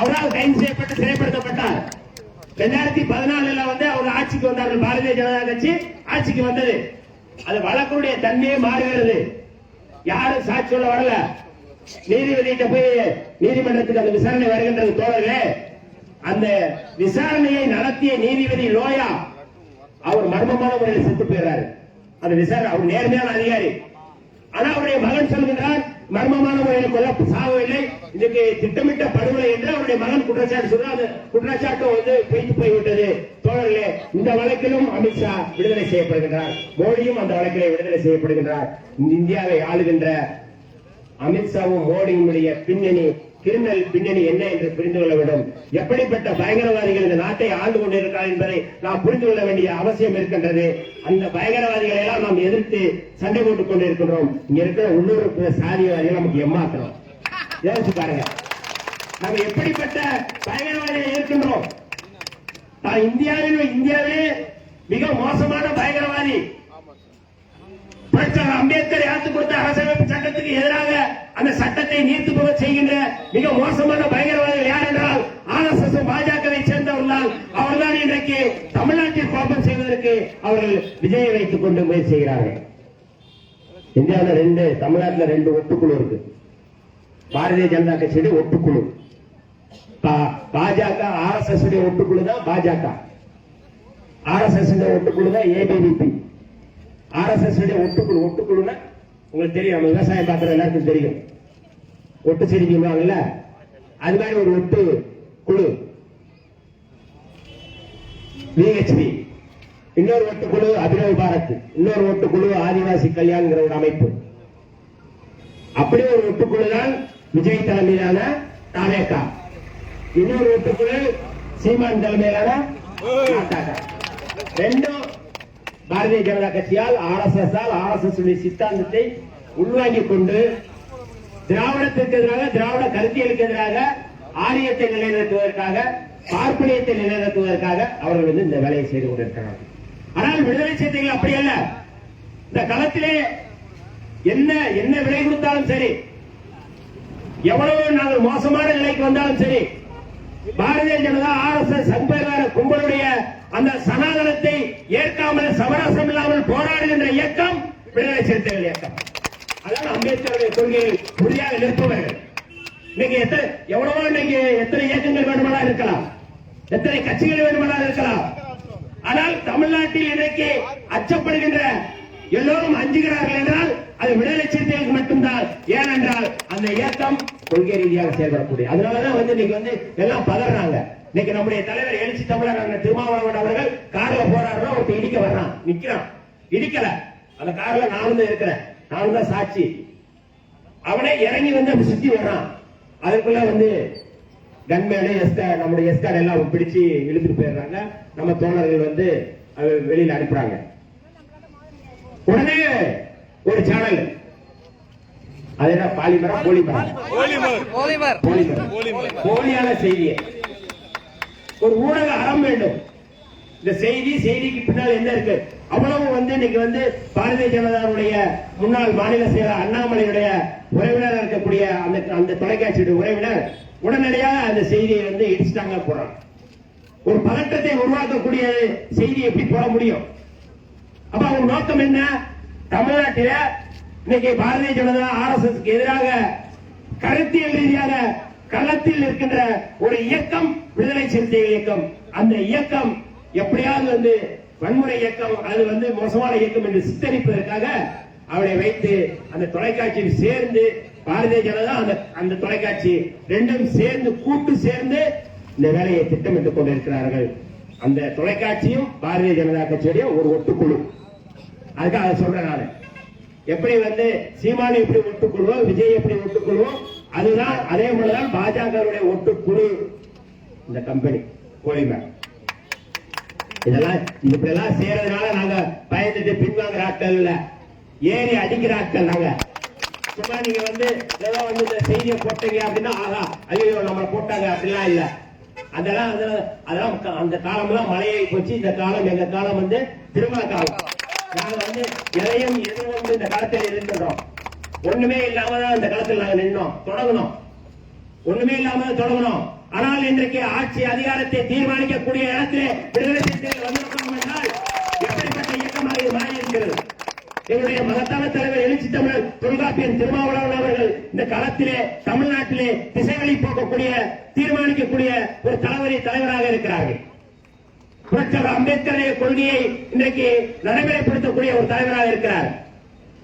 அவரால் கைது செய்யப்பட்டு சிறைப்படுத்தப்பட்டார். 2014 அவர் ஆட்சிக்கு வந்தார்கள். பாரதிய ஜனதா கட்சி ஆட்சிக்கு வந்தது. அது வழக்குடைய தன்மையே மாறுகிறது. யாரும் சாட்சி சொல்ல வரல. நீதிபதியிட்ட போய் நீதிமன்றத்துக்கு அந்த விசாரணை வருகின்றது. தோழர்களே, அந்த விசாரணையை நடத்திய நீதிபதி லோயா அவர் மர்மமான முறையில் செத்து போயிடுறாரு. அந்த விசாரணை அவர் நேர்மையான அதிகாரி. ஆனா அவருடைய மகன் சொல்கின்றார் மர்மமான முறையில் கொல்ல சாகவில்லை, இதுக்கு திட்டமிட்ட படுகொலை என்று அவருடைய மகன் குற்றச்சாட்டு சொல்றார். குற்றச்சாட்டு பொய்த்து போய்விட்டது. தோழர்களே, இந்த வழக்கிலும் அமித்ஷா விடுதலை செய்யப்படுகின்றார். மோடியும் அந்த வழக்கிலே விடுதலை செய்யப்படுகின்றார். இந்தியாவை ஆளுகின்ற அமித்ஷாவும் மோடியினுடைய பின்னணி, கிரிமினல் பின்னணி என்ன என்று புரிந்து கொள்ள வேண்டும். எப்படிப்பட்ட பயங்கரவாதிகள் இந்த நாட்டை ஆண்டு கொண்டிருக்கிறார் என்பதை நாம் புரிந்து கொள்ள வேண்டிய அவசியம் இருக்கின்றது. அந்த பயங்கரவாதிகளை எல்லாம் நாம் எதிர்த்து சண்டை போட்டுக் கொண்டிருக்கிறோம். இங்க இருக்கிற உள்ளூர் சாதிவாதிகள் நமக்கு ஏமாற்றணும். யோசிச்சு பாருங்க, நம்ம எப்படிப்பட்ட பயங்கரவாதிகள் இருக்கின்றோம். இந்தியாவிலே மிக மோசமான பயங்கரவாதி அம்பேத்கர் யாத்து கொடுத்த அரசியலமைப்பு சட்டத்துக்கு எதிராக அந்த சட்டத்தை நீர்த்து போக செய்கின்ற மிக மோசமான பயங்கரவாதிகள் யார் என்றால் RSS பாஜகவை சேர்ந்தவர்கள். அவர்தான் இன்றைக்கு தமிழ்நாட்டில் கோபம் செய்வதற்கு அவர்கள் விஜயை வைத்துக் கொண்டு முயற்சி செய்கிறார்கள். இந்தியாவில் தமிழ்நாட்டில் 2 ஒட்டுக்குழு இருக்கு. பாரதிய ஜனதா கட்சியுடைய ஒட்டுக்குழு, பாஜக RSS ஒட்டுக்குழு தான் பாஜக, RSS ஒட்டுக்குழு தான் ABVP. RSS ஒட்டுக்குழுன்னா உங்களுக்கு தெரியும், நம்ம விவசாயம் பார்க்கிற எல்லாருக்கும் தெரியும். ஒட்டு செடிக்குவாங்கல்ல, அது மாதிரி ஒரு ஒட்டு குழு VHP. இன்னொரு ஒட்டுக்குழு அபினவ் பாரத், இன்னொரு ஒட்டுக்குழு ஆதிவாசி கல்யாண்ங்கிற ஒரு அமைப்பு. அப்படி ஒரு ஒட்டுக்குழு தான் விஜய் தலைமையிலான தாவேகா. இன்னொரு ஒட்டுக்குழு சீமான் தலைமையிலான பாஜக. ரெண்டும் பாரதிய ஜனதா கட்சியால் RSS சித்தாந்தத்தை உள்வாங்கிக் கொண்டு திராவிடத்திற்கு எதிராக, திராவிட கருத்தியலுக்கு எதிராக, ஆரியத்தை நிலைநிறுத்துவதற்காக, பார்ப்பனியத்தை நிலைநிறுத்துவதற்காக அவர்கள் இந்த வேலையை செய்து கொண்டிருக்கிறார்கள். ஆனால் விடுதலை சிறுத்தைகள் அப்படி அல்ல. இந்த களத்திலே என்ன விலை கொடுத்தாலும் சரி, எவ்வளவு நாங்கள் மோசமான நிலைக்கு வந்தாலும் சரி, பாரதிய ஜனதா RSS சங்பரிவார கும்பலுடைய அந்த சனாதனத்தை ஏற்காமல் சமரசம் இல்லாமல் போராடுகின்ற இயக்கம் விடுதலை சிறுத்தைகள் இயக்கம். அதான் அம்பேத்கருடைய கொள்கையை உறுதியாக நிற்பவர்கள். இன்னைக்கு எவ்வளவோ இன்னைக்கு எத்தனை இயக்கங்கள் வேண்டுமானால் இருக்கலாம், எத்தனை கட்சிகள் வேண்டுமானால் இருக்கலாம். ஆனால் தமிழ்நாட்டில் இன்றைக்கு அச்சப்படுகின்ற எல்லோரும் அஞ்சுகிறார்கள் என்றால் அது விடுதலை சிறுத்தைகளுக்கு மட்டும்தான். ஏனென்றால் அந்த இயக்கம் கொள்கை ரீதியாக செயல்படக்கூடிய, அதனாலதான் இன்னைக்கு எல்லாம் பதறாங்க. இன்னைக்கு நம்முடைய தலைவர் எழுச்சி தமிழர் திருமாவளவன் அவர்கள் கார்ல போராடுறோம், ஒருத்தர் இடிக்க வர்றான், நிக்கிறான், இடிக்கல, அந்த கார்ல நானும் தான் இருக்கிறேன், நானும் தான் சாட்சி. அவனே இறங்கி அப்படி சுத்தி வர்றான், அதுக்குள்ள கன்மேனு நம்முடைய எஸ்கார்டு எல்லாம் பிடிச்சு இழுத்துட்டு போயிடுறாங்க. நம்ம தோழர்கள் வெளியில அனுப்புறாங்க. உடனே ஒரு சேனல், அது என்ன பாலிமரா போலியான செய்தியை, ஒரு ஊடக அறம் வேண்டும். இந்த செய்திக்கு பின்னால் என்ன இருக்கு? அவ்வளவு இன்னைக்கு பாரதிய ஜனதாவுடைய முன்னாள் மாநில செயலர் அண்ணாமலையுடைய உறவினர் இருக்கக்கூடிய அந்த தொலைக்காட்சியுடைய உறவினர் உடனடியாக அந்த செய்தியை இடிச்சிட்டாங்க போறாங்க. ஒரு பதட்டத்தை உருவாக்கக்கூடிய செய்தி எப்படி போட முடியும்? அப்ப அவங்க நோக்கம் என்ன? தமிழ்நாட்டில இன்னைக்கு பாரதிய ஜனதா RSS எதிராக கருத்தியல் ரீதியாக களத்தில் இருக்கின்ற ஒரு இயக்கம் விடுதலை சிறுத்தைகள் இயக்கம். அந்த இயக்கம் எப்படியாவது வன்முறை இயக்கம், அது மோசமான இயக்கம் என்று சித்தரிப்பதற்காக அவளை வைத்து அந்த தொலைக்காட்சியில் சேர்ந்து பாரதிய ஜனதா அந்த தொலைக்காட்சி ரெண்டும் சேர்ந்து கூட்டு சேர்ந்து இந்த வேலையை திட்டமிட்டுக் கொண்டிருக்கிறார்கள். அந்த தொலைக்காட்சியும் பாரதிய ஜனதா கட்சியுடைய ஒரு ஒட்டுக்குழு. அதுக்காக அதை சொல்றேன் நான். எப்படி சீமானு எப்படி ஒட்டுக்குழுவோம், விஜய் எப்படி ஒட்டுக்குழுவோம், அதுதான் அதே போலதான் பாஜகவுடைய ஒட்டுக்குழு இந்த கம்பெனி போலிமேர். இதெல்லாம் இப்படி எல்லாம் செய்யறதுனால நாங்க பயந்துட்டு பின்வாங்குற ஆட்கள் இல்ல, ஏறி அடிக்கிற ஆட்கள் நாங்க. சும்மா நீங்க ஏதோ இந்த செய்தியை போட்டீங்க அப்படின்னா ஆகா ஐயோ நம்மளை போட்டாங்க அப்படிலாம் இல்ல. அதெல்லாம் அந்த காலம் எல்லாம் மழையை போச்சு. இந்த காலம் எங்க காலம் திருமண காலம். நாங்க எதையும் எதிர்த்து இந்த காலத்தில் இருக்கின்றோம். ஒண்ணுமே இல்லாம தான் இந்த காலத்தில் நாங்க நின்னோம், தொடங்கணும். ஒண்ணுமே இல்லாம தொடங்கணும். ஆனால் இன்றைக்கு ஆட்சி அதிகாரத்தை தீர்மானிக்கக்கூடிய இடத்திலே விடுதலை சிறுத்தைகள் வந்திருக்கோம் என்றால் எப்படிப்பட்ட இயக்கமாக இது மாறி இருக்கிறது? எங்களுடைய மகத்தான தலைவர் எழுச்சி தமிழர் தொல்காப்பியன் திருமாவளவன் அவர்கள் இந்த களத்திலே தமிழ்நாட்டிலே திசைகளை போக்கக்கூடிய தீர்மானிக்கக்கூடிய ஒரு தலைவராக இருக்கிறார்கள். புரட்சியாளர் அம்பேத்கருடைய கொள்கையை இன்றைக்கு நடைமுறைப்படுத்தக்கூடிய ஒரு தலைவராக இருக்கிறார்.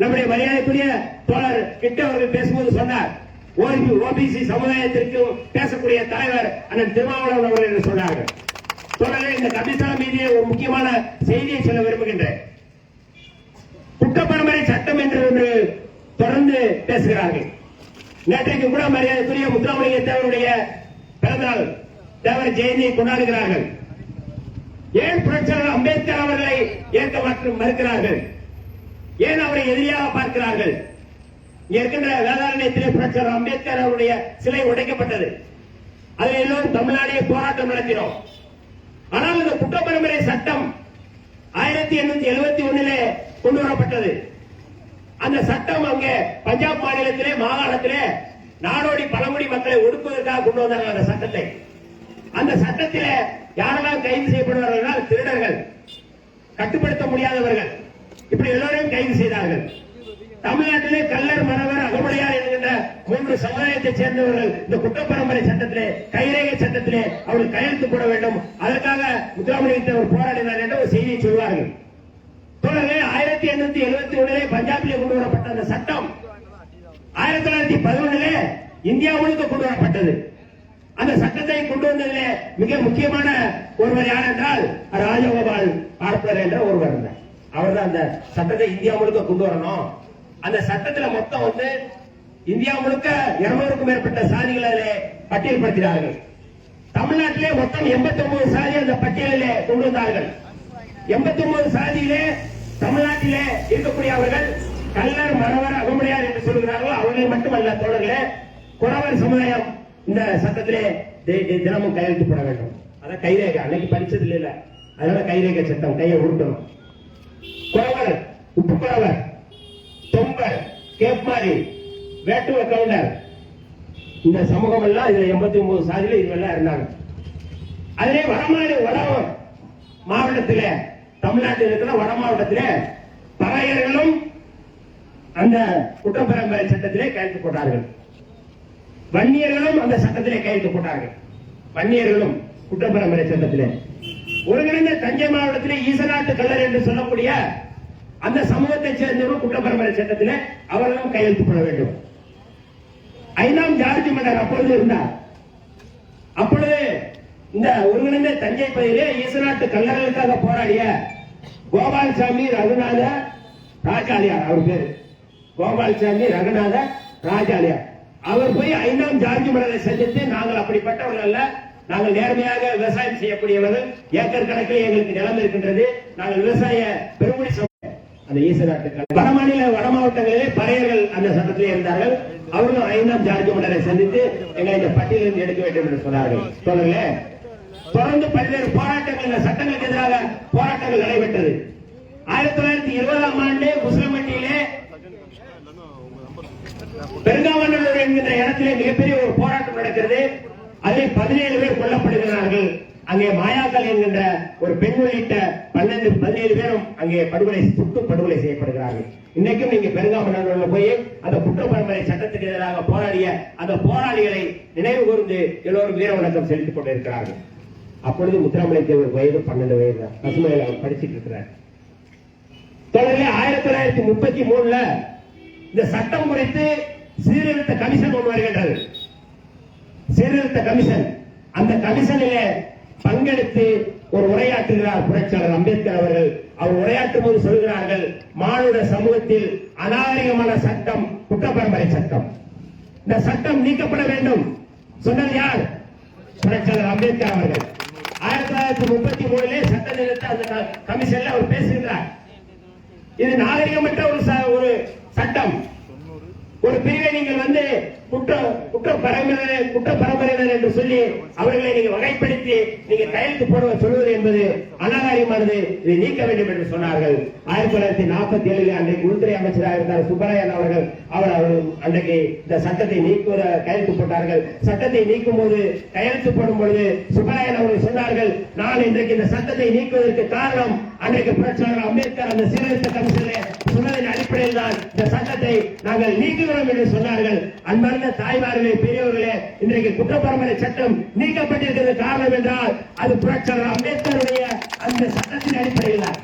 நம்முடைய மரியாதைக்குரிய தோழர் கிட்ட அவர்கள் பேசும்போது சொன்னார், ஓபிசி சமுதாயத்திற்கு பேசக்கூடிய தலைவர் அண்ணன் திருமாவளவன் அவர்கள் என்று சொன்னார்கள். தொடர்ந்து இந்த கபிஸ்தான் மீதியே ஒரு முக்கியமான செய்தியை சொல்ல விரும்புகின்றேன். குற்றப்பரம்பரை சட்டம் என்று ஒன்று தொடர்ந்து பேசுகிறார்கள். நேற்றைக்கு கூட மரியாதைக்குரிய முத்துராமலிங்க தேவருடைய பிறந்தநாள் தேவர் ஜெயந்தியை கொண்டாடுகிறார்கள். ஏன் புரட்சியாளர் அம்பேத்கர் அவர்களை ஏற்க மறுக்கிறார்கள்? ஏன் அவரை எதிரியாக பார்க்கிறார்கள்? இங்க இருக்கின்ற வேதாரண்யத்திலே புரட்சியாளர் அம்பேத்கர் அவருடைய சிலை உடைக்கப்பட்டது. அதில் எல்லோரும் தமிழ்நாடே போராட்டம் நடத்தினோம். ஆனால் இந்த குற்றப்பரம்பரை சட்டம் 1871 கொண்டு வரப்பட்டது. அந்த சட்டம் அங்கே பஞ்சாப் மாநிலத்திலே மாகாணத்திலே நாடோடி பழங்குடி மக்களை ஒடுக்குவதற்காக கொண்டு வந்தார்கள். அந்த சட்டத்தை, அந்த சட்டத்திலே யாரெல்லாம் கைது செய்யப்படுவார்கள்? திருடர்கள், கட்டுப்படுத்த முடியாதவர்கள், இப்படி எல்லோரையும் கைது செய்தார்கள். தமிழ்நாட்டிலே கல்லர், மறவர், அகமுடையார் என்கின்ற 3 சமுதாயத்தைச் சேர்ந்தவர்கள் இந்த குற்றப்பரம்பரை சட்டத்திலே, கைரேகை சட்டத்திலே அவர்கள் கையெழுத்து போட வேண்டும். அதற்காக முத்துராமலிங்க தேவர் போராடினார் என்ற ஒரு செய்தியை சொல்வார்கள். தொடர்ந்து 1871 பஞ்சாபிலே கொண்டு வரப்பட்ட அந்த சட்டம் 1911 இந்தியா முழுக்க கொண்டு வரப்பட்டது. அந்த சட்டத்தை கொண்டு வந்ததிலே மிக முக்கியமான ஒருவர் யார் என்றால் ராஜகோபால் பார்ப்பர் என்ற ஒருவர் இருந்தார். அவர் தான் அந்த சட்டத்தை இந்தியா முழுக்க கொண்டு வரணும். அந்த சட்டத்தில் மொத்தம் இந்தியா முழுக்க 200க்கும் மேற்பட்ட சாதிகளை பட்டியல்படுத்தினார்கள். தமிழ்நாட்டிலே மொத்தம் 89 சாதி அந்த பட்டியலிலே கொண்டு வந்தார்கள். 89 சாதியிலே தமிழ்நாட்டிலே இருக்கக்கூடிய அவர்கள் கல்லர், மறவர், அகமுடையார் என்று சொல்கிறார்கள். அவர்கள் மட்டுமல்ல தோழர்களே, குறவர் சமுதாயம் இந்த சட்டத்திலே தினமும் கையெழுத்து போட வேண்டும். அதான் கைரேகை, அன்னைக்கு படிச்சது இல்ல, அதனால கைரேகை சட்டம், கையை உருட்டணும். குறவர், உப்பு குறவர், தொம்பர், கேப்மாரி, வேட்டுவ கவுண்டர், இந்த சமூகம் எல்லாம் இதுல 89 சாதியில இதுவெல்லாம் இருந்தாங்க. அதிலே வட மாவட்டத்தில் தமிழ்நாட்டில் இருக்கிற வட மாவட்டத்தில் பறையர்களும் அந்த குற்றப்பரம்பரை சட்டத்திலே கையெழுத்து போட்டார்கள். வன்னியர்களும் அந்த சட்டத்திலே கையெழுத்து போட்டார்கள். வன்னியர்களும் குற்றப்பரம்பரை சட்டத்திலே ஒருங்கிணைந்த தஞ்சை மாவட்டத்திலே ஈசநாட்டு கல்லர் என்று சொல்லக்கூடிய அந்த சமூகத்தை சேர்ந்தவர்கள் குற்றப்பரம்பரை சட்டத்திலே அவர்களும் கையெழுத்து போட வேண்டும். 5ஆம் ஜார்ஜ் மன்னர் அப்பொழுது இருந்தார். அப்பொழுது இந்த ஒருங்கிணைந்த தஞ்சை பகுதியிலே ஈசநாட்டு கல்லர்களுக்காக போராடிய கோபால்சாமி ரகுநாத ராஜாலியார், அவர் பேரு கோபால்சாமி ரகுநாத ராஜாலியார், அவர் போய் 5ஆம் ஜார்ஜ் மன்னரை சந்தித்து, நாங்கள் அப்படிப்பட்டவர்கள் அல்ல, நாங்கள் நேர்மையாக விவசாயம் செய்யக்கூடியவர்கள், ஏக்கர் கணக்கில் எங்களுக்கு நிலம் இருக்கின்றது, நாங்கள் விவசாய பெருங்குடி அந்த ஈசநாட்டு வட மாநில வட மாவட்டங்களிலே பறையர்கள் அந்த சட்டத்திலே இருந்தார்கள். அவர்களும் 5ஆம் ஜார்ஜ் மன்னரை சந்தித்து எங்களை இந்த பட்டியலில் எடுக்க வேண்டும் என்று சொன்னார்கள். தோழர்களே, தொடர்ந்து பல்வேறு போராட்டங்கள், இந்த சட்டங்களுக்கு எதிராக போராட்டங்கள் நடைபெற்றது. 1920ஆம் ஆண்டு முஸ்லிம்பட்டியிலே பெருங்காவநல்லூர் என்கின்ற இடத்திலே மிகப்பெரிய ஒரு போராட்டம் நடக்கிறது. அதில் 17 பேர் கொல்லப்படுகிறார்கள். அங்கே மாயாக்கள் என்கின்ற ஒரு பெண் உள்ளிட்ட 17 பேரும் அங்கே சுட்டு படுகொலை செய்யப்படுகிறார்கள். இன்னைக்கும் நீங்க பெருங்காவநல்லூர்ல போய் அந்த குற்றப்பரம்பரை சட்டத்துக்கு எதிராக போராடிய அந்த போராளிகளை நினைவு கூர்ந்து எல்லோரும் வீர வணக்கம் செலுத்திக் கொண்டிருக்கிறார்கள். அப்பொழுது முத்துராமலிங்க வயது 12 வயது தான், பசுமையில் அவர் படிச்சுட்டு இருக்கிறார். தொடர்ந்து 1933 இந்த சட்டம் குறித்து சீர்திருத்த கமிஷன் ஒன்று வருகின்றது. சீர்திருத்த கமிஷன், அந்த கமிஷனிலே பங்கெடுத்து ஒரு உரையாற்றுகிறார் புரட்சியாளர் அம்பேத்கர் அவர்கள். அவர் உரையாற்றும் போது சொல்கிறார்கள், மானுட சமூகத்தில் அநாகரிகமான சட்டம் குற்றப்பரம்பரை சட்டம், இந்த சட்டம் நீக்கப்பட வேண்டும். சொன்னது யார்? புரட்சியாளர் அம்பேத்கர் அவர்கள். 1933 சட்ட நிறுத்த அந்த கமிஷன்ல அவர் பேசுகிறார். இது நாகரிகமற்ற ஒரு சட்டம். ஒரு பிரிவை நீங்கள் குற்றப்பரம்பரையினர் என்று சொல்லி அவர்களை நீங்க வகைப்படுத்தி நீங்க கையெழுத்து போட சொல்வது என்பது அநாகரிகமானது, இதை நீக்க வேண்டும் என்று சொன்னார்கள். 1947 அன்றைக்கு உள்துறை அமைச்சராக இருந்தார் சுப்பராயன் அவர்கள். அவர் அன்றைக்கு இந்த சட்டத்தை நீக்குவத கையெழுத்து போட்டார்கள். சட்டத்தை நீக்கும் போது கையெழுத்து போடும் பொழுது சுப்பராயன் அவர்கள் சொன்னார்கள், நான் இன்றைக்கு இந்த சட்டத்தை நீக்குவதற்கு காரணம் அன்றைக்கு புரட்சியாளர் அம்பேத்கர் அந்த சீர்திருத்த கமிஷனிலே சொன்னதன் அடிப்படையில் தான் இந்த சட்டத்தை நாங்கள் நீக்குகிறோம் என்று சொன்னார்கள். அன்பார்ந்த தாய்மார்களே, பெரியவர்களே, இன்றைக்கு குற்றப்பரம்பரை சட்டம் நீக்கப்பட்டிருக்கிறது காரணம் என்றால் அது புரட்சியாளர் அம்பேத்கருடைய அந்த சட்டத்தின் அடிப்படையில் தான்.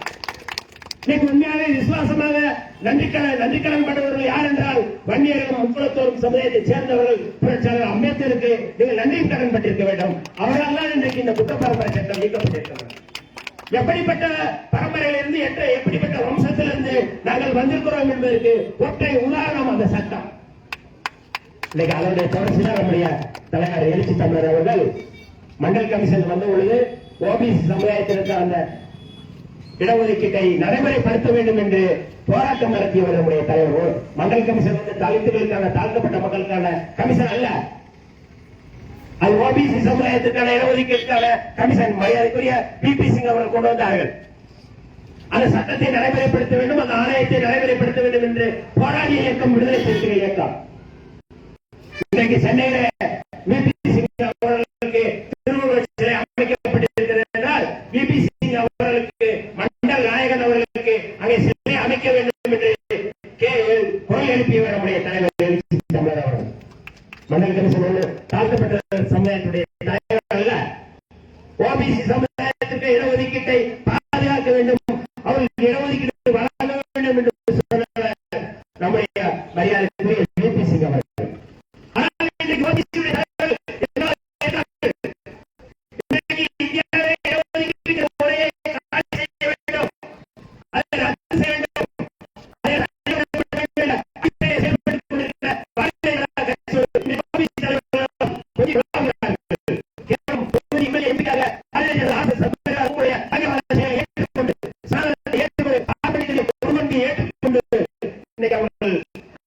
இன்னைக்கு உண்மையாக விசுவாசமாக நன்றிக்கடன் பட்டவர்கள் யார் என்றால் வன்னியர்களும் முக்குளத்தோரும் சமுதாயத்தை சேர்ந்தவர்கள் புரட்சியாளர் அம்பேத்கருக்கு நீங்கள் நன்றி கடன் பட்டிருக்க வேண்டும். அவர்களால் தான் இன்றைக்கு இந்த குற்றப்பரம்பரை சட்டம் நீக்கப்பட்டிருக்கிறது. எப்படிப்பட்ட பரம்பரையிலிருந்து எப்படிப்பட்ட வம்சத்திலிருந்து நாங்கள் வந்திருக்கிறோம் என்பதற்கு ஒற்றை உதாரணம் அந்த சட்டம். இன்னைக்கு அதனுடைய தொடர்ச்சிதான் நம்முடைய தலைவர் எழுச்சி தமிழர் அவர்கள் மண்டல் கமிஷன் வந்த பொழுது ஓபிசி சமுதாயத்திற்கு அந்த இடஒதுக்கீட்டை நடைமுறைப்படுத்த வேண்டும் என்று போராட்டம் நடத்தியவர் நம்முடைய தலைவர். மண்டல் கமிஷன் வந்து தலித்துகளுக்கான, தாழ்த்தப்பட்ட மக்களுக்கான கமிஷன் அல்ல, அது ஓபிசி சமுதாயத்திற்கான இடஒதுக்கீட்டுக்கான கமிஷன். மரியாதைக்குரிய பிபி சிங் அவர்கள் கொண்டு வந்தார்கள். அந்த சட்டத்தை நடைமுறைப்படுத்த வேண்டும், அந்த ஆணையத்தை நடைமுறைப்படுத்த வேண்டும் என்று போராடிய இயக்கம் விடுதலை சிறுத்தைகள் இயக்கம். இன்றைக்கு சென்னையில பிபி சிங் அவர்களுக்கு திருவுருவச் சிலை அமைக்கப்பட்டிருக்கிறது என்றால் பிபி சிங் அவர்களுக்கு, மண்டல் நாயகன் அவர்களுக்கு அங்கே சிலை அமைக்க வேண்டும் என்று குரல் எழுப்பியவர் நம்முடைய தலைவர் தமிழர் அவர்கள். மண்டல் கமிஷன் தாழ்த்தப்பட்ட சமுதாயத்துடைய தலைவர் அல்ல, ஓபிசி சமுதாயத்திற்கு இடஒதுக்கீட்டை பாதுகாக்க வேண்டும், அவர்களுக்கு இடஒதுக்கீடு வழங்க வேண்டும் என்று சொன்ன நம்முடைய மரியாதைக்குரிய பிபி சிங் அவர்கள்.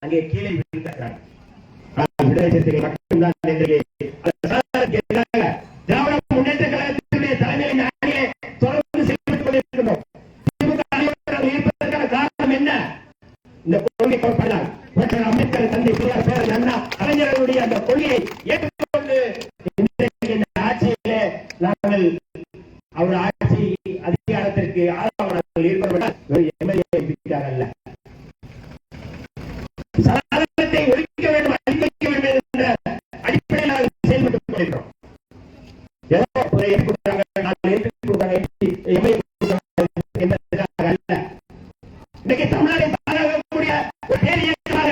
அங்கே கீழே மட்டும்தான் திராவிட முன்னேற்ற கழகத்தினுடைய தலைமையில் நாங்களே தொடர்ந்து செயல்பட்டுக் கொண்டிருக்கிறோம். இருப்பதற்கான காரணம் என்ன? இந்த கொள்கை கோட்பாடுதான். அம்பேத்கர், தந்தை பெரியார், பேரறிஞர் அண்ணா, கலைஞர்களுடைய அந்த கொள்கையை நாங்கள் ஈடுபடுவதால் எம்எல்ஏ அல்ல. சனாதனத்தை ஒழிக்க வேண்டும், அழிக்க வேண்டும் என்ற அடிப்படையில் நாங்கள் செயல்பட்டுக் கொண்டிருக்கிறோம். இன்னைக்கு தமிழ்நாட்டை பாதுகாக்கக்கூடிய ஒரு பேர் இயக்கமாக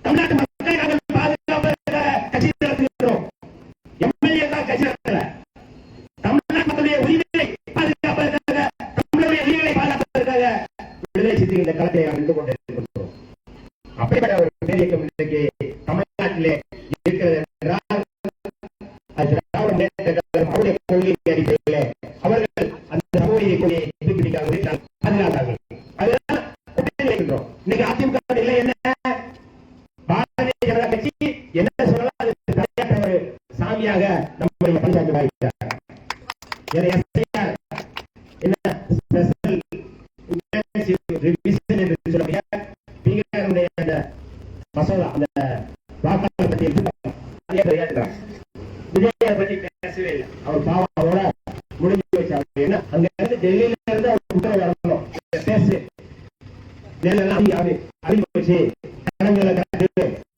தமிழ்நாட்டு மக்களை நாங்கள் பாதுகாப்பதற்காக கட்சி நடத்துகிறோம். எம்எல்ஏ தான் கட்சி நடத்தல. தமிழ்நாட்டு மக்களுடைய உரிமையை பாதுகாப்பதற்காக, தமிழுடைய உரிமைகளை பாதுகாப்பதற்காக விடுதலை சிறுத்தைகள் இந்த களத்தை அறிந்து கொண்டிருக்கிறோம். அப்படிப்பட்ட ஒரு பேர் இயக்கம் இன்றைக்கு தமிழ்நாட்டிலே இருக்கிறது என்றால் அவருடைய கொள்கை அடிப்படையிலே அவர்கள் அந்த சமூக கொள்கையை எதிர்ப்பிடிக்காத பாதுகாத்தார்கள். அதுதான் இன்னைக்கு அதிமுக நிலை என்ன? பாரதிய ஜனதா கட்சி என்ன சொல்லலாம், அது தலையாட்ட ஒரு சாமியாக நம்முடைய பஞ்சாயத்து வாய்க்கிறார். என்ன ஸ்பெஷல் ரிவிஷன் என்று சொல்லுங்க, பீகாருடைய மசோதா அந்த வாக்காளர் பட்டியல் விஜயை பற்றி பேசவே இல்லை. அவர் பாவம் அவரோட முடிஞ்சு வச்சாங்க. என்ன அங்க இருந்து டெல்லியில இருந்து அவர் உத்தரவு வரணும், பேசு நெல்லாம் அறிந்து வச்சு கடன்களை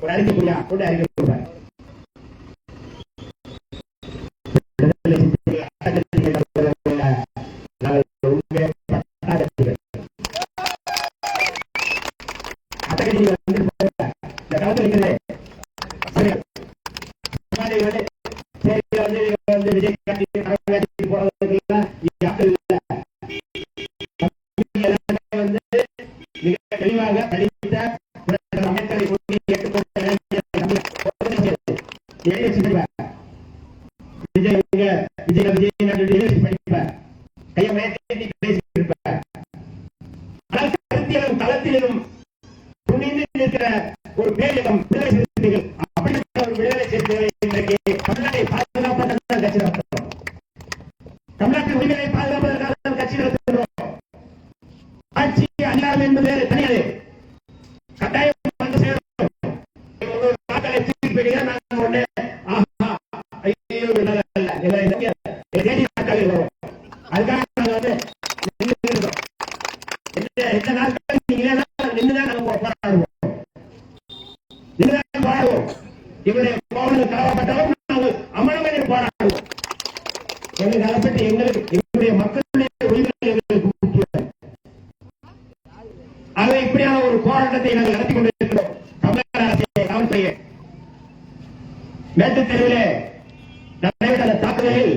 ஒரு அறிக்கை புரியா கொண்டு அறிக்கை கொடுப்பார். தெளிவாக படித்த அமைச்சரை தளத்திலும் துணிந்து நிற்கிற ஒரு பேரிடம் விடுதலை சிறுத்தைகள். அப்படிப்பட்ட ஒரு விடுதலை சிறுத்தைகளை இன்றைக்கு தமிழ்நாட்டை பாதுகாப்பதற்காக கட்சி நடத்துகிறோம். தமிழ்நாட்டின் உரிமையை பாதுகாப்பதற்காக கட்சி நடத்துகிறோம். ஆட்சி அதிகாரம் என்பது தனியாது, கட்டாயம் வந்து சேரும். வாக்களை தூக்கி நாங்கள் ஒண்ணு அதுக்காக நாங்கள் வந்து எந்த நாட்கள் நின்றுதான் நாங்கள் போராடுவோம், நின்றுதான் போராடுவோம். இவருடைய கோவலுக்கு கலவப்பட்டவரும் நாங்கள் அமலமே போராடுவோம். எங்களுக்கு அதை பற்றி எங்களுடைய மக்களுடைய உரிமைகள் எங்களுக்கு முக்கியம். ஆகவே இப்படியான ஒரு போராட்டத்தை நாங்கள் நடத்தி கொண்டிருக்கிறோம். தமிழக அரசை காவல்துறையை மேட்டுத் தெருவிலே நடைபெற்ற தாக்குதலில்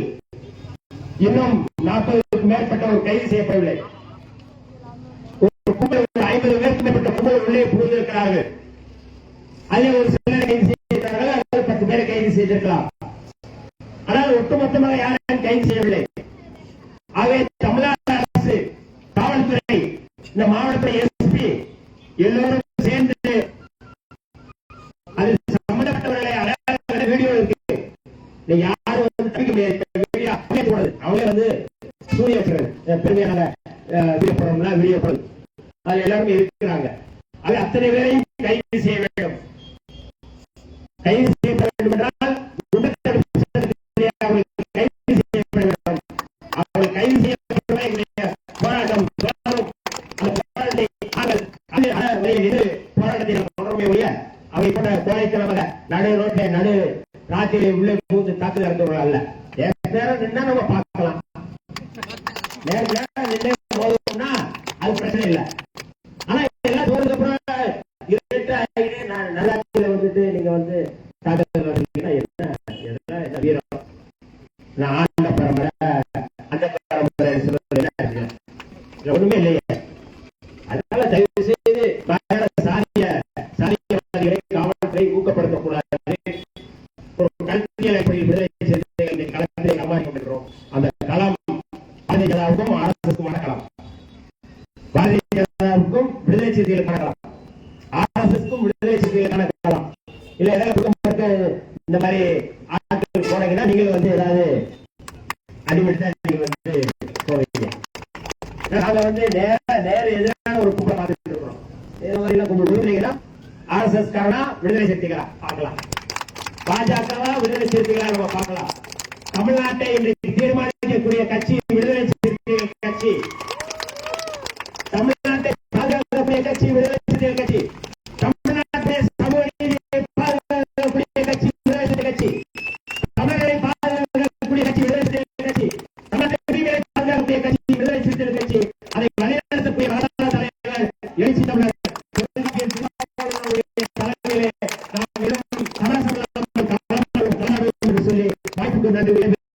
இன்னும் 40க்கும் மேற்பட்டவர் கைது செய்யப்படவில்லை. ஒரு கும்பல் 50 பேருக்கு மேற்பட்ட கும்பல் உள்ளே புகுந்திருக்கிறார்கள். அதில் ஒரு சிலரை கைது செய்திருக்கிறார்கள், 10 பேரை கைது செய்திருக்கலாம். ஆனால் ஒட்டுமொத்தமாக யாரையும் கைது செய்யவில்லை. ஆகவே தமிழ்நாடு அரசு, காவல்துறை, இந்த மாவட்டத்தை எஸ்பி எல்லோரும் சேர்ந்து அதில் சம்பந்தப்பட்டவர்களை அடையாள வீடியோ இருக்கு. யாரும் வந்து தவிக்க முடியாது. அவங்களே வந்து சூரிய பெருமையான வீடியோ போடுறோம்னா வீடியோ போடுறது அது எல்லாருமே இருக்கிறாங்க. அது அத்தனை பேரையும் கைது செய்ய வேண்டும். கைது செய்யப்பட வேண்டும் என்றால் கைது செய்யப்பட வேண்டும். அவர்கள் கைது செய்யப்பட்ட போராட்டம் போராட்டத்தை தொடர்பை ஒழிய அவை போன்ற கோழைத்தனமாக நடு ரோட்டை நடு ராத்திரி உள்ளே புகுந்து தாக்குதல் நடத்துவர்கள் அல்ல. நேரம் நின்னா நம்ம பார்க்கலாம், நேரம் நின்று போதும்னா அது பிரச்சனை இல்லை. ஆனா எல்லாம் போறதுக்கு அப்புறம் நல்லாட்சியில வந்துட்டு நீங்க வந்து தாக்குதல் நடத்தீங்கன்னா என்ன வீரம், நான் ஆண்ட பரம்பரை அந்த பரம்பரை சொல்றது ஒண்ணுமே இல்லையே. அதனால தயவு செய்து சாதியவாதிகளை காவல்துறை ஊக்கப்படுத்தக்கூடாது. ஒரு கல்வியலை விடுதலை சிறுத்தைகள் களத்தை கமாறி கொண்டிருக்கிறோம். அந்த களம் பாரதிய ஜனதாவுக்கும் ஆர்எஸ்எஸ்க்கும் நடக்கலாம், பாரதிய ஜனதாவுக்கும் விடுதலை சிறுத்தைகளுக்கு நடக்கலாம், ஆர்எஸ்எஸ்க்கும் விடுதலை சிறுத்தைகளுக்கு நடக்கலாம். இல்ல ஏதாவது இந்த மாதிரி ஆட்கள் போனீங்கன்னா நீங்கள் வந்து ஏதாவது அடிமட்டு நீங்க வந்து போவீங்க. நாங்க வந்து நேர எதிரான ஒரு கூட்டம் பார்த்துட்டு இருக்கிறோம். கொஞ்சம் விரும்புறீங்கன்னா ஆர்எஸ்எஸ் காரனா விடுதலை சிறுத்தைகளா பார்க்கலாம், பாஜகவா விடுதலை சிறுத்தைகளா நம்ம பார்க்கலாம். தமிழ்நாட்டை இன்றைக்கு தீர்மானிக்கக்கூடிய கட்சி விடுதலை சிறுத்தைகள் கட்சி. வெற்றி.